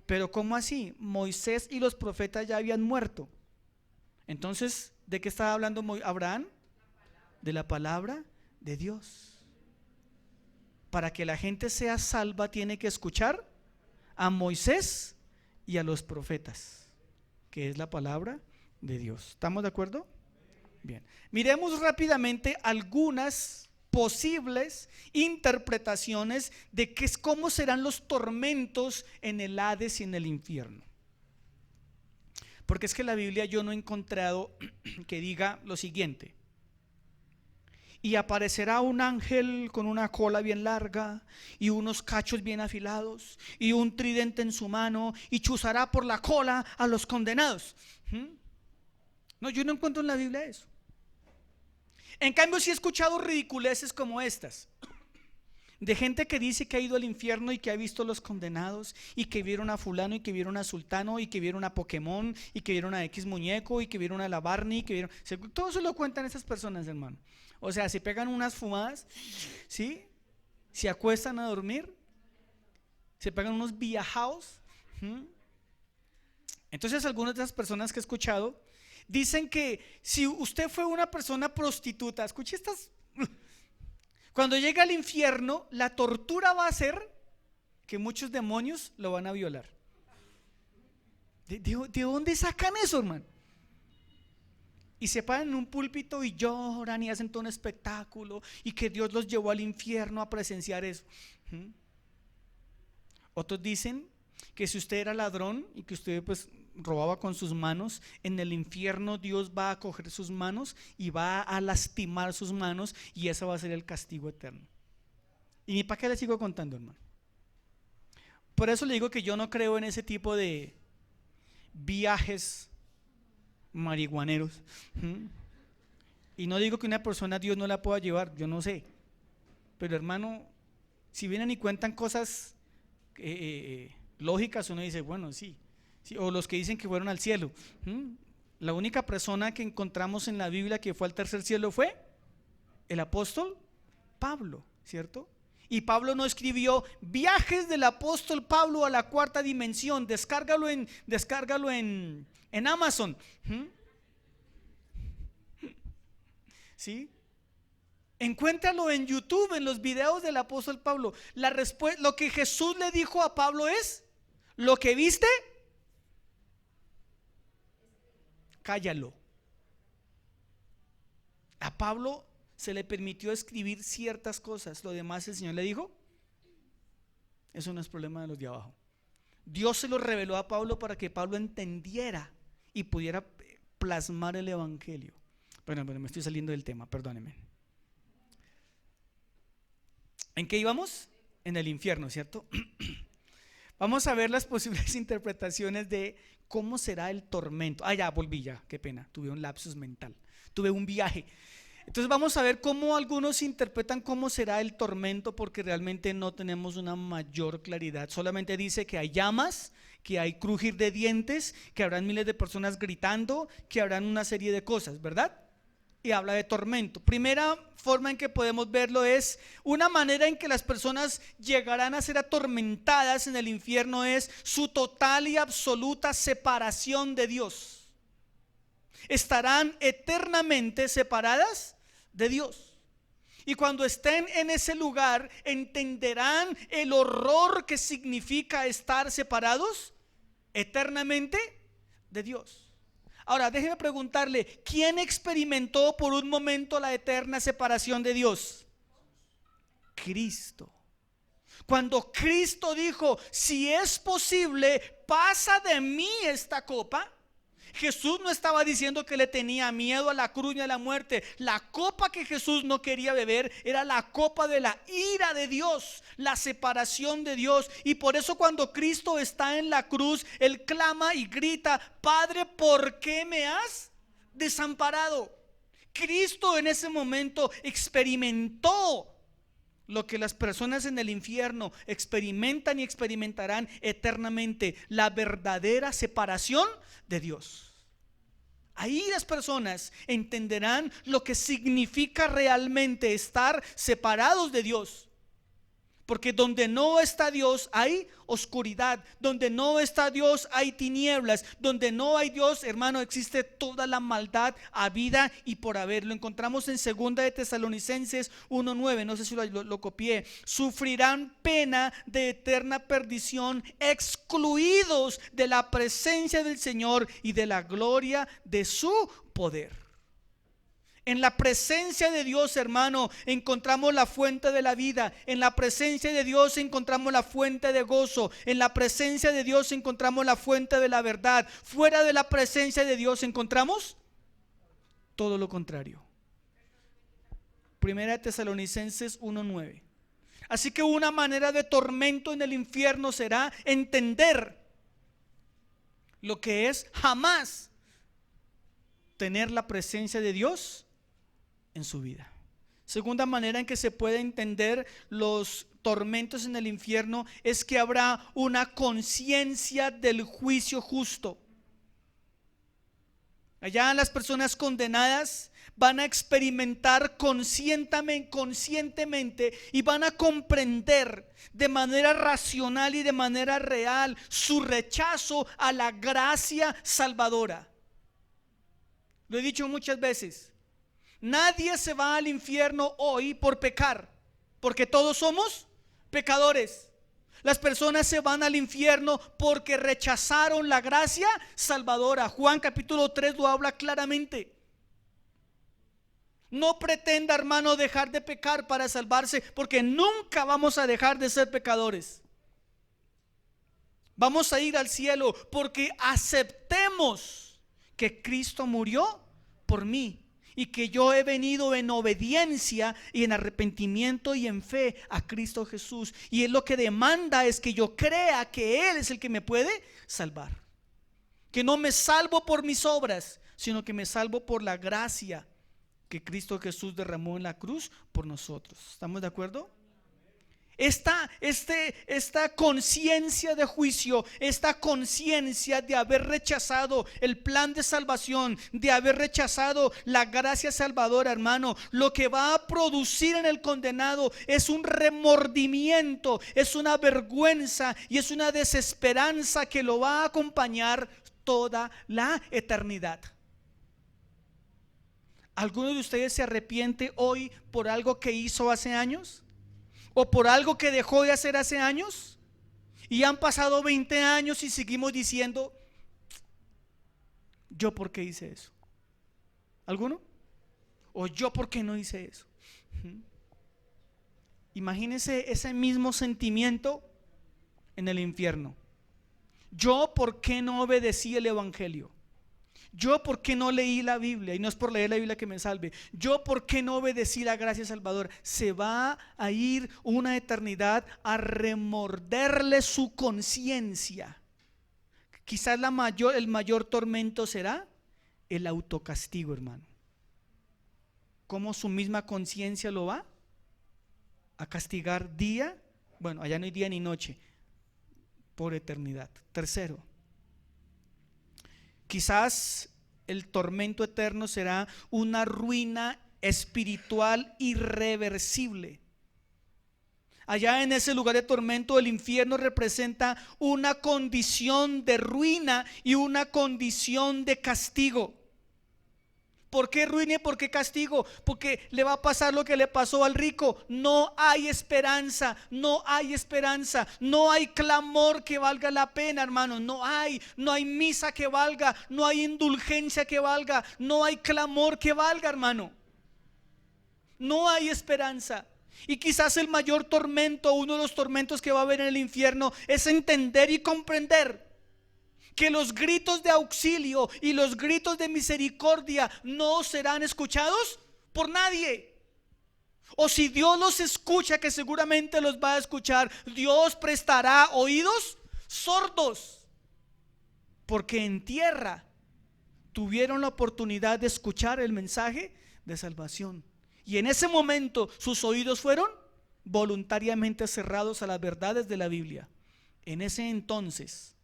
Speaker 1: Pero ¿cómo así? Moisés y los profetas ya habían muerto. Entonces, ¿de qué estaba hablando Abraham? De la palabra de Dios. Para que la gente sea salva tiene que escuchar a Moisés y a los profetas, que es la palabra de Dios. ¿Estamos de acuerdo? Bien, miremos rápidamente algunas posibles interpretaciones de cómo serán los tormentos en el Hades y en el infierno. Porque es que la Biblia yo no he encontrado que diga lo siguiente: y aparecerá un ángel con una cola bien larga y unos cachos bien afilados y un tridente en su mano y chuzará por la cola a los condenados. No, yo no encuentro en la Biblia eso. En cambio, sí he escuchado ridiculeces como estas, de gente que dice que ha ido al infierno y que ha visto los condenados y que vieron a fulano y que vieron a sultano y que vieron a Pokémon y que vieron a X muñeco y que vieron a la Barney, que vieron... Todo eso lo cuentan esas personas, hermano. O sea, se pegan unas fumadas, ¿sí? Se acuestan a dormir, se pegan unos viajados. Entonces, algunas de esas personas que he escuchado dicen que si usted fue una persona prostituta, escuche estas, cuando llega al infierno, la tortura va a ser que muchos demonios lo van a violar. ¿De dónde sacan eso, hermano? Y se paran en un púlpito y lloran y hacen todo un espectáculo y que Dios los llevó al infierno a presenciar eso. Otros dicen que si usted era ladrón y que usted pues robaba con sus manos, en el infierno Dios va a coger sus manos y va a lastimar sus manos, y ese va a ser el castigo eterno. ¿Y ni para qué le sigo contando, hermano? Por eso le digo que yo no creo en ese tipo de viajes marihuaneros. Y no digo que una persona Dios no la pueda llevar, yo no sé. Pero hermano, si vienen y cuentan cosas lógicas, uno dice, bueno, sí. O los que dicen que fueron al cielo. La única persona que encontramos en la Biblia que fue al tercer cielo fue el apóstol Pablo, ¿cierto? Y Pablo no escribió viajes del apóstol Pablo a la cuarta dimensión, descárgalo en Amazon. ¿Sí? Encuéntralo en YouTube, en los videos del apóstol Pablo. Lo que Jesús le dijo a Pablo es: lo que viste, cállalo. A Pablo se le permitió escribir ciertas cosas, lo demás el Señor le dijo: eso no es problema de los de abajo. Dios se lo reveló a Pablo para que Pablo entendiera y pudiera plasmar el evangelio. Bueno, me estoy saliendo del tema, perdónenme. ¿En qué íbamos? En el infierno, ¿cierto? Vamos a ver las posibles interpretaciones de cómo será el tormento. Ya volví, qué pena, tuve un lapsus mental, tuve un viaje. Entonces vamos a ver cómo algunos interpretan cómo será el tormento, porque realmente no tenemos una mayor claridad. Solamente dice que hay llamas, que hay crujir de dientes, que habrán miles de personas gritando, que habrán una serie de cosas, ¿verdad? Y habla de tormento. Primera forma en que podemos verlo es una manera en que las personas llegarán a ser atormentadas en el infierno, es su total y absoluta separación de Dios. Estarán eternamente separadas de Dios. Y cuando estén en ese lugar, entenderán el horror que significa estar separados eternamente de Dios. Ahora, déjeme preguntarle, ¿quién experimentó por un momento la eterna separación de Dios? Cristo. Cuando Cristo dijo: si es posible, pasa de mí esta copa, Jesús no estaba diciendo que le tenía miedo a la cruz ni a la muerte. La copa que Jesús no quería beber era la copa de la ira de Dios, la separación de Dios. Y por eso cuando Cristo está en la cruz, Él clama y grita: Padre, ¿por qué me has desamparado? Cristo en ese momento experimentó lo que las personas en el infierno experimentan y experimentarán eternamente: la verdadera separación de Dios. Ahí las personas entenderán lo que significa realmente estar separados de Dios. Porque donde no está Dios hay oscuridad, donde no está Dios hay tinieblas, donde no hay Dios, hermano, existe toda la maldad habida y por haber. Lo encontramos en 2 de Tesalonicenses 1:9, no sé si lo copié. Sufrirán pena de eterna perdición, excluidos de la presencia del Señor y de la gloria de su poder. En la presencia de Dios, hermano, encontramos la fuente de la vida. En la presencia de Dios encontramos la fuente de gozo. En la presencia de Dios encontramos la fuente de la verdad. Fuera de la presencia de Dios encontramos todo lo contrario. 1 Tesalonicenses 1:9. Así que una manera de tormento en el infierno será entender lo que es jamás tener la presencia de Dios en su vida. Segunda manera en que se puede entender los tormentos en el infierno es que habrá una conciencia del juicio justo. Allá las personas condenadas van a experimentar conscientemente y van a comprender de manera racional y de manera real su rechazo a la gracia salvadora. Lo he dicho muchas veces. Nadie se va al infierno hoy por pecar, porque todos somos pecadores. Las personas se van al infierno porque rechazaron la gracia salvadora. Juan capítulo 3 lo habla claramente. No pretenda, hermano, dejar de pecar para salvarse, porque nunca vamos a dejar de ser pecadores. Vamos a ir al cielo porque aceptemos que Cristo murió por mí y que yo he venido en obediencia y en arrepentimiento y en fe a Cristo Jesús. Y Él lo que demanda es que yo crea que Él es el que me puede salvar. Que no me salvo por mis obras, sino que me salvo por la gracia que Cristo Jesús derramó en la cruz por nosotros. ¿Estamos de acuerdo? Esta conciencia de juicio, esta conciencia de haber rechazado el plan de salvación, de haber rechazado la gracia salvadora, hermano, lo que va a producir en el condenado es un remordimiento, es una vergüenza y es una desesperanza que lo va a acompañar toda la eternidad. ¿Alguno de ustedes se arrepiente hoy por algo que hizo hace años? ¿O por algo que dejó de hacer hace años? Y han pasado 20 años y seguimos diciendo, ¿yo por qué hice eso? ¿Alguno? ¿O yo por qué no hice eso? Imagínense ese mismo sentimiento en el infierno. ¿Yo por qué no obedecí el evangelio? ¿Yo por qué no leí la Biblia? Y no es por leer la Biblia que me salve. ¿Yo por qué no obedecí la gracia salvadora? Se va a ir una eternidad a remorderle su conciencia. Quizás el mayor tormento será el autocastigo, hermano. ¿Cómo su misma conciencia lo va a castigar día? Bueno, allá no hay día ni noche, por eternidad. Tercero, quizás el tormento eterno será una ruina espiritual irreversible. Allá en ese lugar de tormento, el infierno representa una condición de ruina y una condición de castigo. ¿Por qué ruina y por qué castigo? Porque le va a pasar lo que le pasó al rico. No hay esperanza, no hay esperanza, no hay clamor que valga la pena, hermano. No hay misa que valga, no hay indulgencia que valga, no hay clamor que valga, hermano. No hay esperanza. Y quizás el mayor tormento, uno de los tormentos que va a haber en el infierno, es entender y comprender que los gritos de auxilio y los gritos de misericordia no serán escuchados por nadie. O si Dios los escucha, que seguramente los va a escuchar, Dios prestará oídos sordos, porque en tierra tuvieron la oportunidad de escuchar el mensaje de salvación, y en ese momento sus oídos fueron voluntariamente cerrados a las verdades de la Biblia. En ese entonces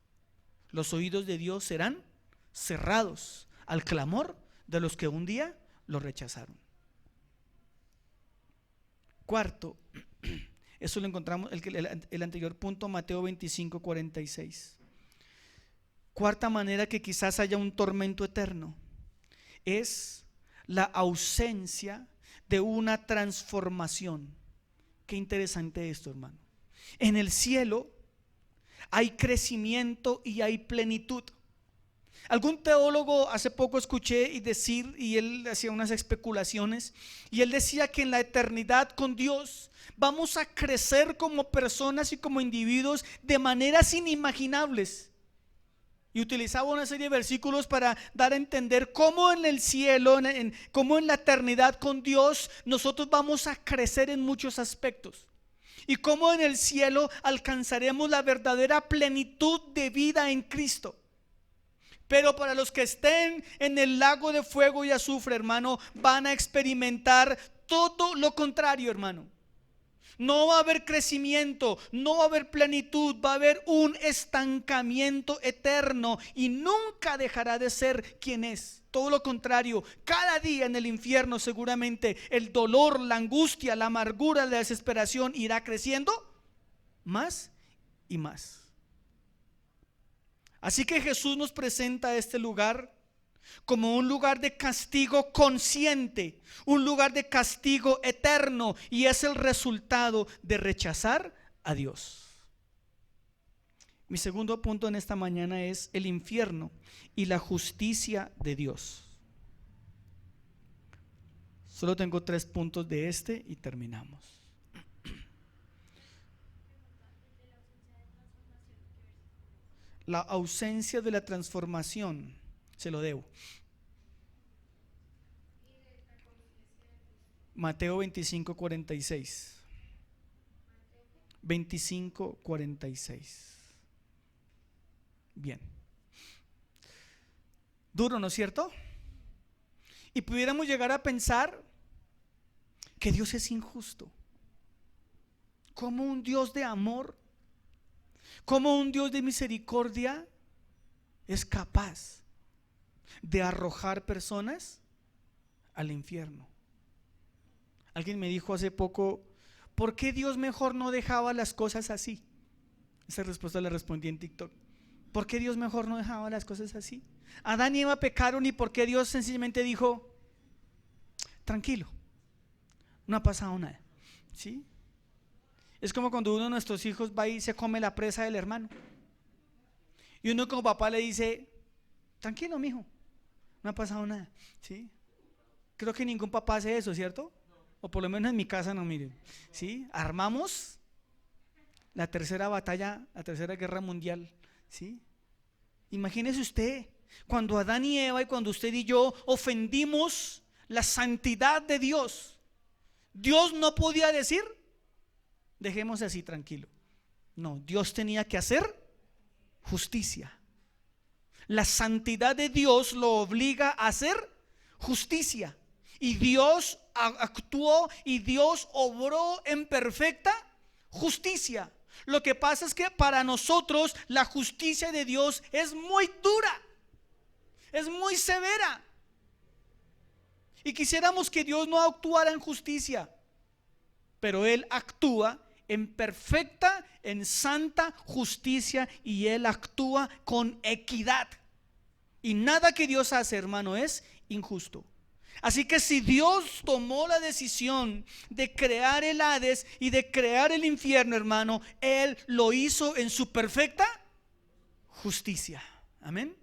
Speaker 1: los oídos de Dios serán cerrados al clamor de los que un día lo rechazaron. Cuarto, eso lo encontramos el anterior punto, Mateo 25:46. Cuarta manera que quizás haya un tormento eterno es la ausencia de una transformación. Qué interesante esto, hermano. En el cielo hay crecimiento y hay plenitud. Algún teólogo hace poco escuché y él hacía unas especulaciones, y él decía que en la eternidad con Dios vamos a crecer como personas y como individuos de maneras inimaginables. Y utilizaba una serie de versículos para dar a entender cómo en el cielo, cómo en la eternidad con Dios nosotros vamos a crecer en muchos aspectos. Y cómo en el cielo alcanzaremos la verdadera plenitud de vida en Cristo. Pero para los que estén en el lago de fuego y azufre, hermano, van a experimentar todo lo contrario, hermano. No va a haber crecimiento, no va a haber plenitud, va a haber un estancamiento eterno y nunca dejará de ser quien es. Todo lo contrario, cada día en el infierno seguramente el dolor, la angustia, la amargura, la desesperación irá creciendo más y más. Así que Jesús nos presenta este lugar como un lugar de castigo consciente, un lugar de castigo eterno, y es el resultado de rechazar a Dios. Mi segundo punto en esta mañana es el infierno y la justicia de Dios. Solo tengo 3 puntos de este y terminamos. la ausencia de la transformación, se lo debo. Mateo 25:46. 25:46. Bien. Duro, ¿no es cierto? Y pudiéramos llegar a pensar que Dios es injusto. Como un Dios de amor, como un Dios de misericordia es capaz de arrojar personas al infierno. Alguien me dijo hace poco, ¿por qué Dios mejor no dejaba las cosas así? Esa respuesta la respondí en TikTok. ¿Por qué Dios mejor no dejaba las cosas así? Adán y Eva pecaron, y ¿por qué Dios sencillamente dijo, tranquilo, no ha pasado nada? ¿Sí? Es como cuando uno de nuestros hijos va y se come la presa del hermano, y uno como papá le dice, tranquilo, mijo, no ha pasado nada. ¿Sí? Creo que ningún papá hace eso, ¿cierto? O por lo menos en mi casa no, miren. ¿Sí? Armamos la tercera batalla, la tercera guerra mundial. ¿Sí? Imagínese usted, cuando Adán y Eva y cuando usted y yo ofendimos la santidad de Dios, Dios no podía decir, dejemos así tranquilo. No, Dios tenía que hacer justicia. La santidad de Dios lo obliga a hacer justicia. Y Dios actuó y Dios obró en perfecta justicia. Lo que pasa es que para nosotros la justicia de Dios es muy dura, es muy severa, y quisiéramos que Dios no actuara en justicia, pero Él actúa en perfecta, en santa justicia, y Él actúa con equidad. Y nada que Dios hace, hermano, es injusto. Así que si Dios tomó la decisión de crear el Hades y de crear el infierno, hermano, Él lo hizo en su perfecta justicia. Amén.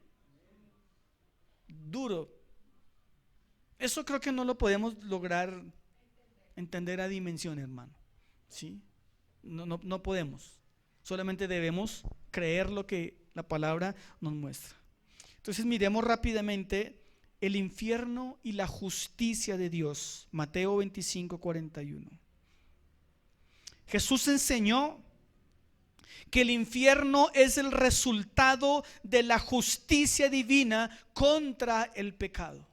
Speaker 1: Duro. Eso creo que no lo podemos lograr entender a dimensión, hermano. ¿Sí? No podemos. Solamente debemos creer lo que la palabra nos muestra. Entonces miremos rápidamente el infierno y la justicia de Dios. Mateo 25:41. Jesús enseñó que el infierno es el resultado de la justicia divina contra el pecado.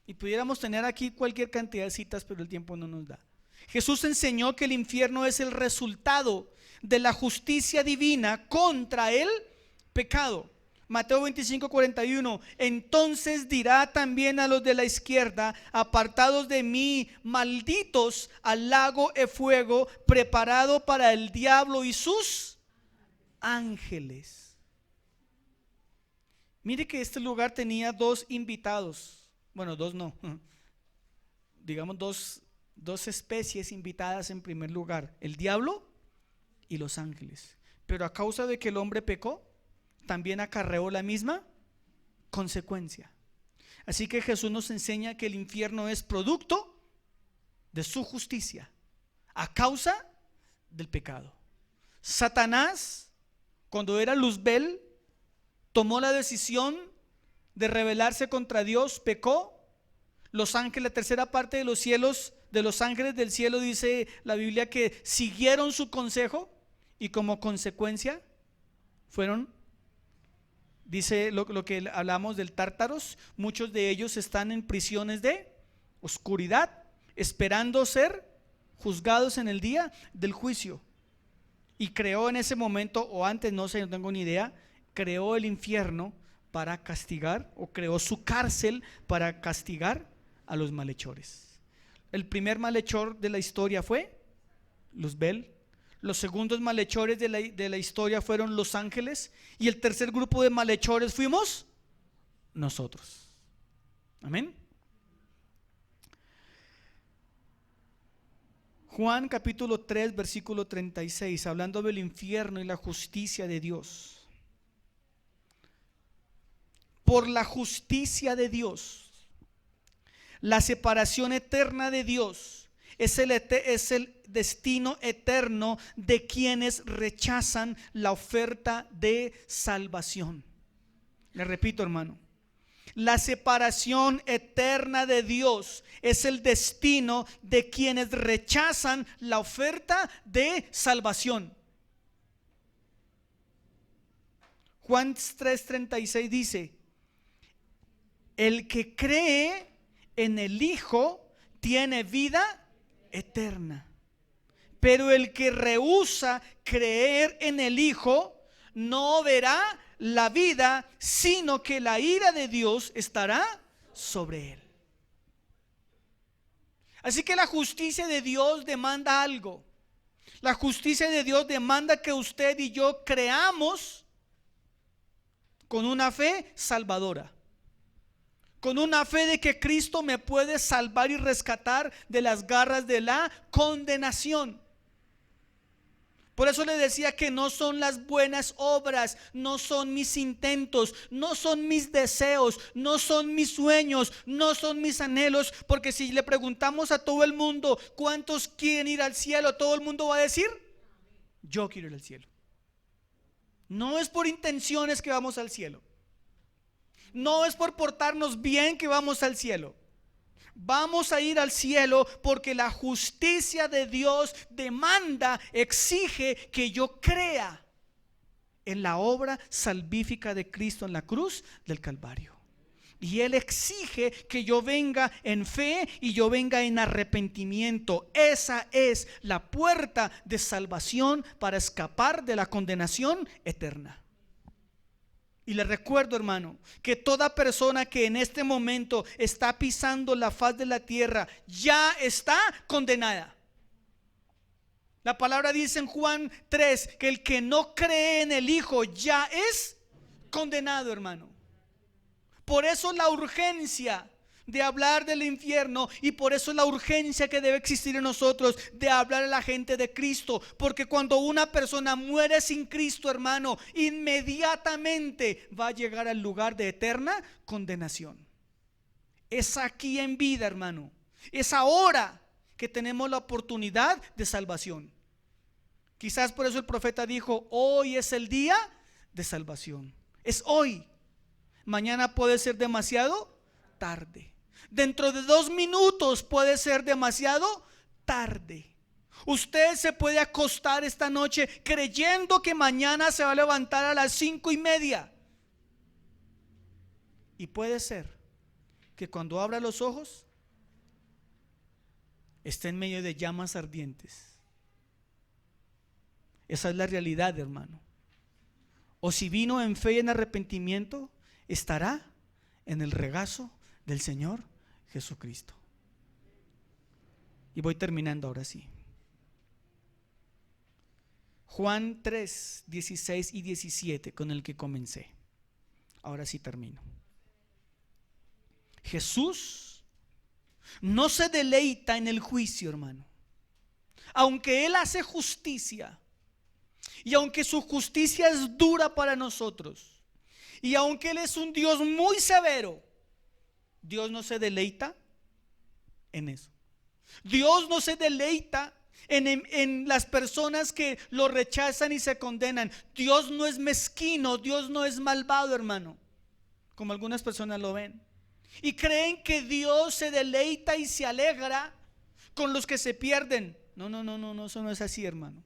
Speaker 1: Y pudiéramos tener aquí cualquier cantidad de citas, pero el tiempo no nos da. Jesús enseñó que el infierno es el resultado de la justicia divina contra el pecado. Mateo 25:41. Entonces dirá también a los de la izquierda, apartados de mí, malditos, al lago de fuego preparado para el diablo y sus ángeles. Mire que este lugar tenía dos invitados. Bueno, dos no, digamos dos especies invitadas en primer lugar: el diablo y los ángeles. Pero a causa de que el hombre pecó, también acarreó la misma consecuencia. Así que Jesús nos enseña que el infierno es producto de su justicia a causa del pecado. Satanás, cuando era Luzbel, tomó la decisión de rebelarse contra Dios, pecó. Los ángeles, la tercera parte de los cielos, de los ángeles del cielo, dice la Biblia que siguieron su consejo, y como consecuencia fueron, dice lo que hablamos del Tártaros, muchos de ellos están en prisiones de oscuridad, esperando ser juzgados en el día del juicio. Y creó en ese momento, o antes, no sé, no tengo ni idea, creó el infierno para castigar, o creó su cárcel para castigar a los malhechores. El primer malhechor de la historia fue Luzbel. Los segundos malhechores de la historia fueron los ángeles, y el tercer grupo de malhechores fuimos nosotros. Amén. Juan capítulo 3 versículo 36, hablando del infierno y la justicia de Dios. Por la justicia de Dios, la separación eterna de Dios, es el destino eterno de quienes rechazan la oferta de salvación. Le repito, hermano, la separación eterna de Dios es el destino de quienes rechazan la oferta de salvación. Juan 3:36 dice: el que cree en el Hijo tiene vida eterna, pero el que rehúsa creer en el Hijo no verá la vida, sino que la ira de Dios estará sobre él. Así que la justicia de Dios demanda algo. La justicia de Dios demanda que usted y yo creamos con una fe salvadora, con una fe de que Cristo me puede salvar y rescatar de las garras de la condenación. Por eso le decía que no son las buenas obras, no son mis intentos, no son mis deseos, no son mis sueños, no son mis anhelos. Porque si le preguntamos a todo el mundo cuántos quieren ir al cielo, todo el mundo va a decir: yo quiero ir al cielo. No es por intenciones que vamos al cielo. No es por portarnos bien que vamos al cielo. Vamos a ir al cielo porque la justicia de Dios demanda, exige que yo crea en la obra salvífica de Cristo en la cruz del Calvario. Y Él exige que yo venga en fe y yo venga en arrepentimiento. Esa es la puerta de salvación para escapar de la condenación eterna. Y le recuerdo, hermano, que toda persona que en este momento está pisando la faz de la tierra ya está condenada. La palabra dice en Juan 3 que el que no cree en el Hijo ya es condenado, hermano. Por eso la urgencia de hablar del infierno, y por eso la urgencia que debe existir en nosotros de hablar a la gente de Cristo. Porque cuando una persona muere sin Cristo, hermano, inmediatamente va a llegar al lugar de eterna condenación. Es aquí en vida, hermano, es ahora que tenemos la oportunidad de salvación. Quizás por eso el profeta dijo: hoy es el día de salvación. Es hoy. Mañana puede ser demasiado tarde. Dentro de 2 minutos puede ser demasiado tarde. Usted se puede acostar esta noche creyendo que mañana se va a levantar a las 5:30. Y puede ser que cuando abra los ojos esté en medio de llamas ardientes. Esa es la realidad, hermano. O si vino en fe y en arrepentimiento, estará en el regazo del Señor Jesucristo. Y voy terminando ahora sí. Juan 3, 16 y 17, con el que comencé. Ahora sí termino. Jesús no se deleita en el juicio, hermano. Aunque Él hace justicia, y aunque su justicia es dura para nosotros, y aunque Él es un Dios muy severo, Dios no se deleita en eso. Dios no se deleita en las personas que lo rechazan y se condenan. Dios no es mezquino, Dios no es malvado, hermano, como algunas personas lo ven. Y creen que Dios se deleita y se alegra con los que se pierden. No, eso no es así, hermano.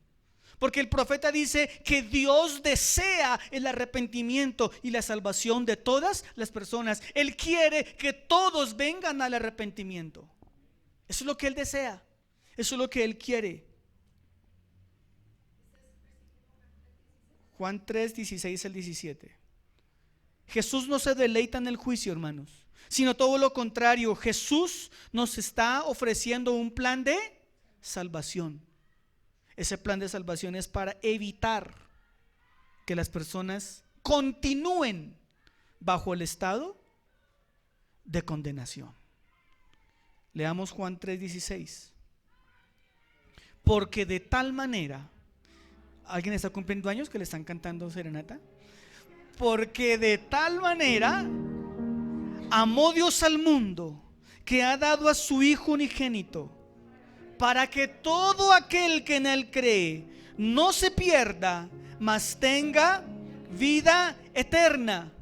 Speaker 1: Porque el profeta dice que Dios desea el arrepentimiento y la salvación de todas las personas. Él quiere que todos vengan al arrepentimiento. Eso es lo que Él desea. Eso es lo que Él quiere. Juan 3, 16 al 17. Jesús no se deleita en el juicio, hermanos, sino todo lo contrario. Jesús nos está ofreciendo un plan de salvación. Ese plan de salvación es para evitar que las personas continúen bajo el estado de condenación. Leamos Juan 3:16. Porque de tal manera, ¿alguien está cumpliendo años que le están cantando serenata? Porque de tal manera amó Dios al mundo, que ha dado a su Hijo unigénito, para que todo aquel que en él cree no se pierda, mas tenga vida eterna.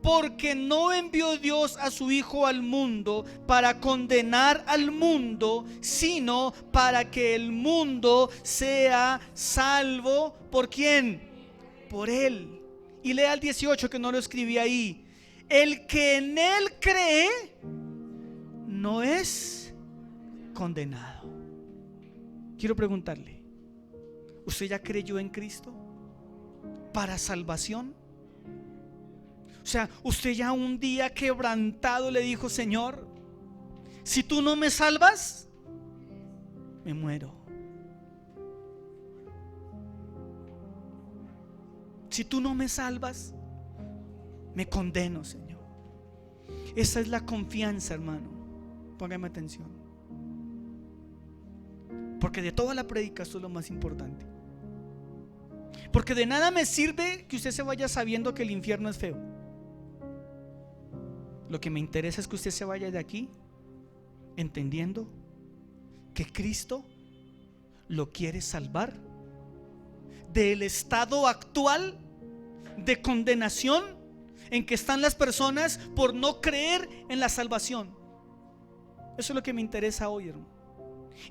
Speaker 1: Porque no envió Dios a su Hijo al mundo para condenar al mundo, sino para que el mundo sea salvo. ¿Por quién? Por él. Y lea el 18, que no lo escribí ahí. El que en él cree no es condenado. Quiero preguntarle, ¿usted ya creyó en Cristo para salvación? O sea, usted ya un día quebrantado le dijo: Señor, si tú no me salvas, me muero. Si tú no me salvas, me condeno, Señor. Esa es la confianza, hermano. Póngame atención, porque de toda la prédica esto es lo más importante. Porque de nada me sirve que usted se vaya sabiendo que el infierno es feo. Lo que me interesa es que usted se vaya de aquí entendiendo que Cristo lo quiere salvar del estado actual de condenación en que están las personas por no creer en la salvación. Eso es lo que me interesa hoy, hermano.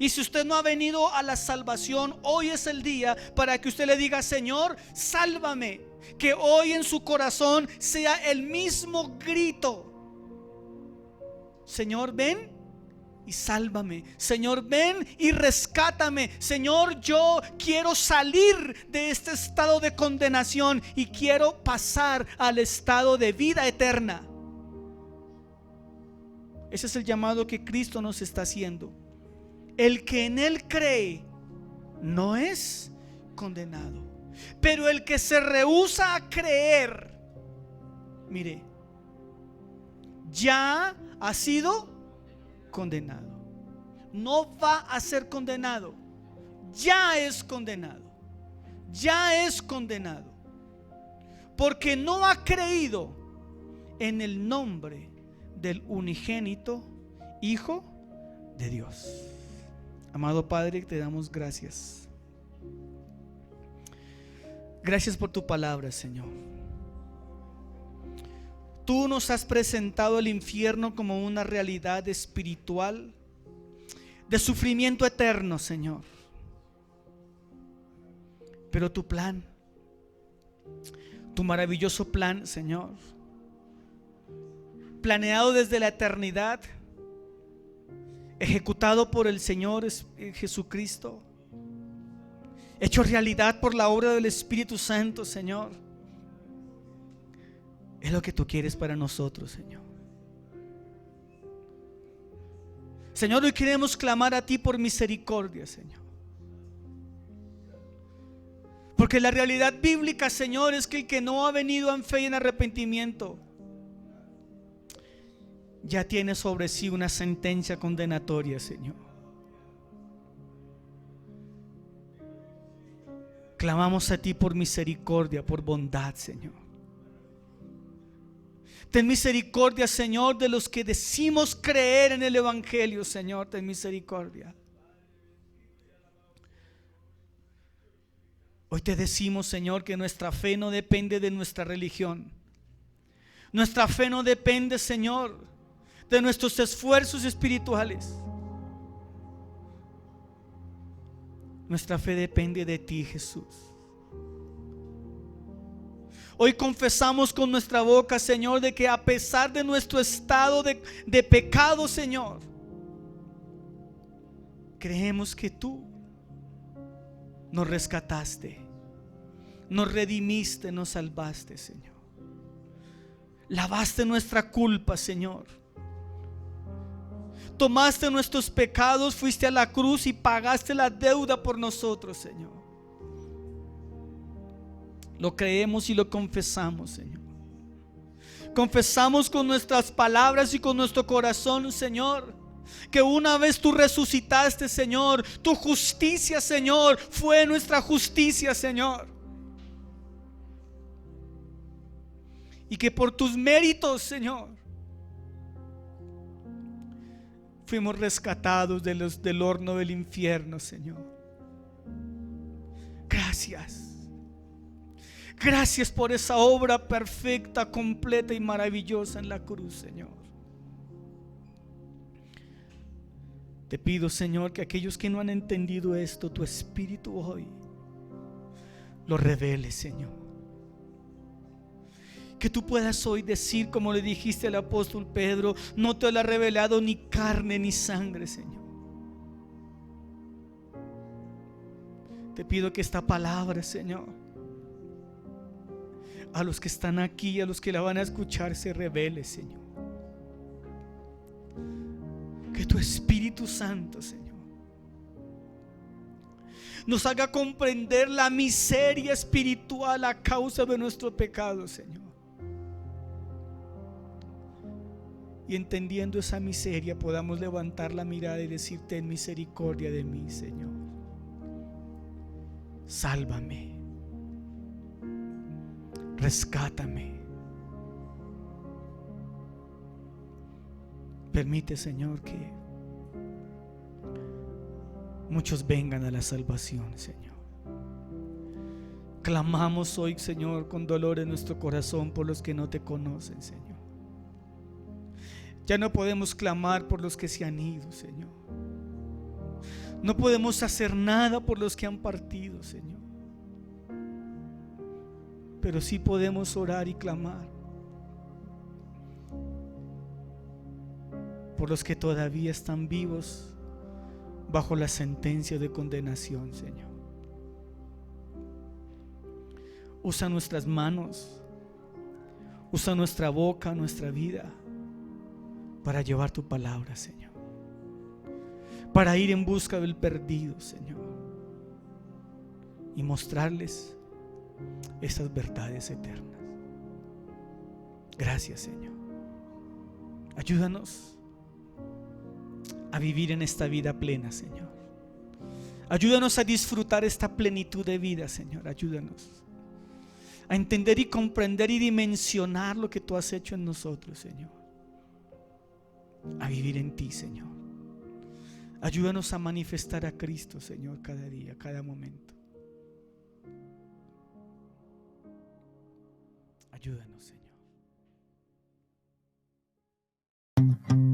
Speaker 1: Y si usted no ha venido a la salvación, hoy es el día para que usted le diga: Señor, sálvame. Que hoy en su corazón sea el mismo grito: Señor, ven y sálvame. Señor, ven y rescátame. Señor, yo quiero salir de este estado de condenación y quiero pasar al estado de vida eterna. Ese es el llamado que Cristo nos está haciendo. El que en él cree no es condenado, pero el que se rehúsa a creer, mire, ya ha sido condenado. No va a ser condenado, ya es condenado. Ya es condenado, porque no ha creído en el nombre del unigénito Hijo de Dios. Amado Padre, te damos gracias. Gracias por tu palabra, Señor. Tú nos has presentado el infierno como una realidad espiritual de sufrimiento eterno, Señor. Pero tu plan, tu maravilloso plan, Señor, planeado desde la eternidad, ejecutado por el Señor Jesucristo, hecho realidad por la obra del Espíritu Santo, Señor, es lo que tú quieres para nosotros, Señor. Señor, hoy queremos clamar a ti por misericordia, Señor. Porque la realidad bíblica, Señor, es que el que no ha venido en fe y en arrepentimiento ya tiene sobre sí una sentencia condenatoria, Señor. Clamamos a ti por misericordia, por bondad, Señor. Ten misericordia, Señor, de los que decimos creer en el Evangelio, Señor. Ten misericordia. Hoy te decimos, Señor, que nuestra fe no depende de nuestra religión. Nuestra fe no depende, Señor, de nuestros esfuerzos espirituales. Nuestra fe depende de ti, Jesús. Hoy confesamos con nuestra boca, Señor, de que a pesar de nuestro estado de pecado, Señor, creemos que tú nos rescataste, nos redimiste, nos salvaste, Señor. Lavaste nuestra culpa, Señor. Tomaste nuestros pecados, fuiste a la cruz y pagaste la deuda por nosotros, Señor. Lo creemos y lo confesamos, Señor. Confesamos con nuestras palabras y con nuestro corazón, Señor, que una vez tú resucitaste, Señor. Tu justicia, Señor, fue nuestra justicia, Señor. Y que por tus méritos, Señor, fuimos rescatados del horno del infierno, Señor. Gracias. Gracias por esa obra perfecta, completa y maravillosa en la cruz, Señor. Te pido, Señor, que aquellos que no han entendido esto, tu Espíritu hoy lo revele, Señor. Que tú puedas hoy decir, como le dijiste al apóstol Pedro: no te lo ha revelado ni carne ni sangre, Señor. Te pido que esta palabra, Señor, a los que están aquí, a los que la van a escuchar, se revele, Señor. Que tu Espíritu Santo, Señor, nos haga comprender la miseria espiritual a causa de nuestro pecado, Señor. Y entendiendo esa miseria, podamos levantar la mirada y decir: ten misericordia de mí, Señor. Sálvame. Rescátame. Permite, Señor, que muchos vengan a la salvación, Señor. Clamamos hoy, Señor, con dolor en nuestro corazón por los que no te conocen, Señor. Ya no podemos clamar por los que se han ido, Señor. No podemos hacer nada por los que han partido, Señor. Pero sí podemos orar y clamar por los que todavía están vivos bajo la sentencia de condenación, Señor. Usa nuestras manos, usa nuestra boca, nuestra vida, para llevar tu palabra, Señor. Para ir en busca del perdido, Señor, y mostrarles estas verdades eternas. Gracias, Señor. Ayúdanos a vivir en esta vida plena, Señor. Ayúdanos a disfrutar esta plenitud de vida, Señor. Ayúdanos a entender y comprender y dimensionar lo que tú has hecho en nosotros, Señor. A vivir en ti, Señor. Ayúdanos a manifestar a Cristo, Señor, cada día, cada momento. Ayúdanos, Señor.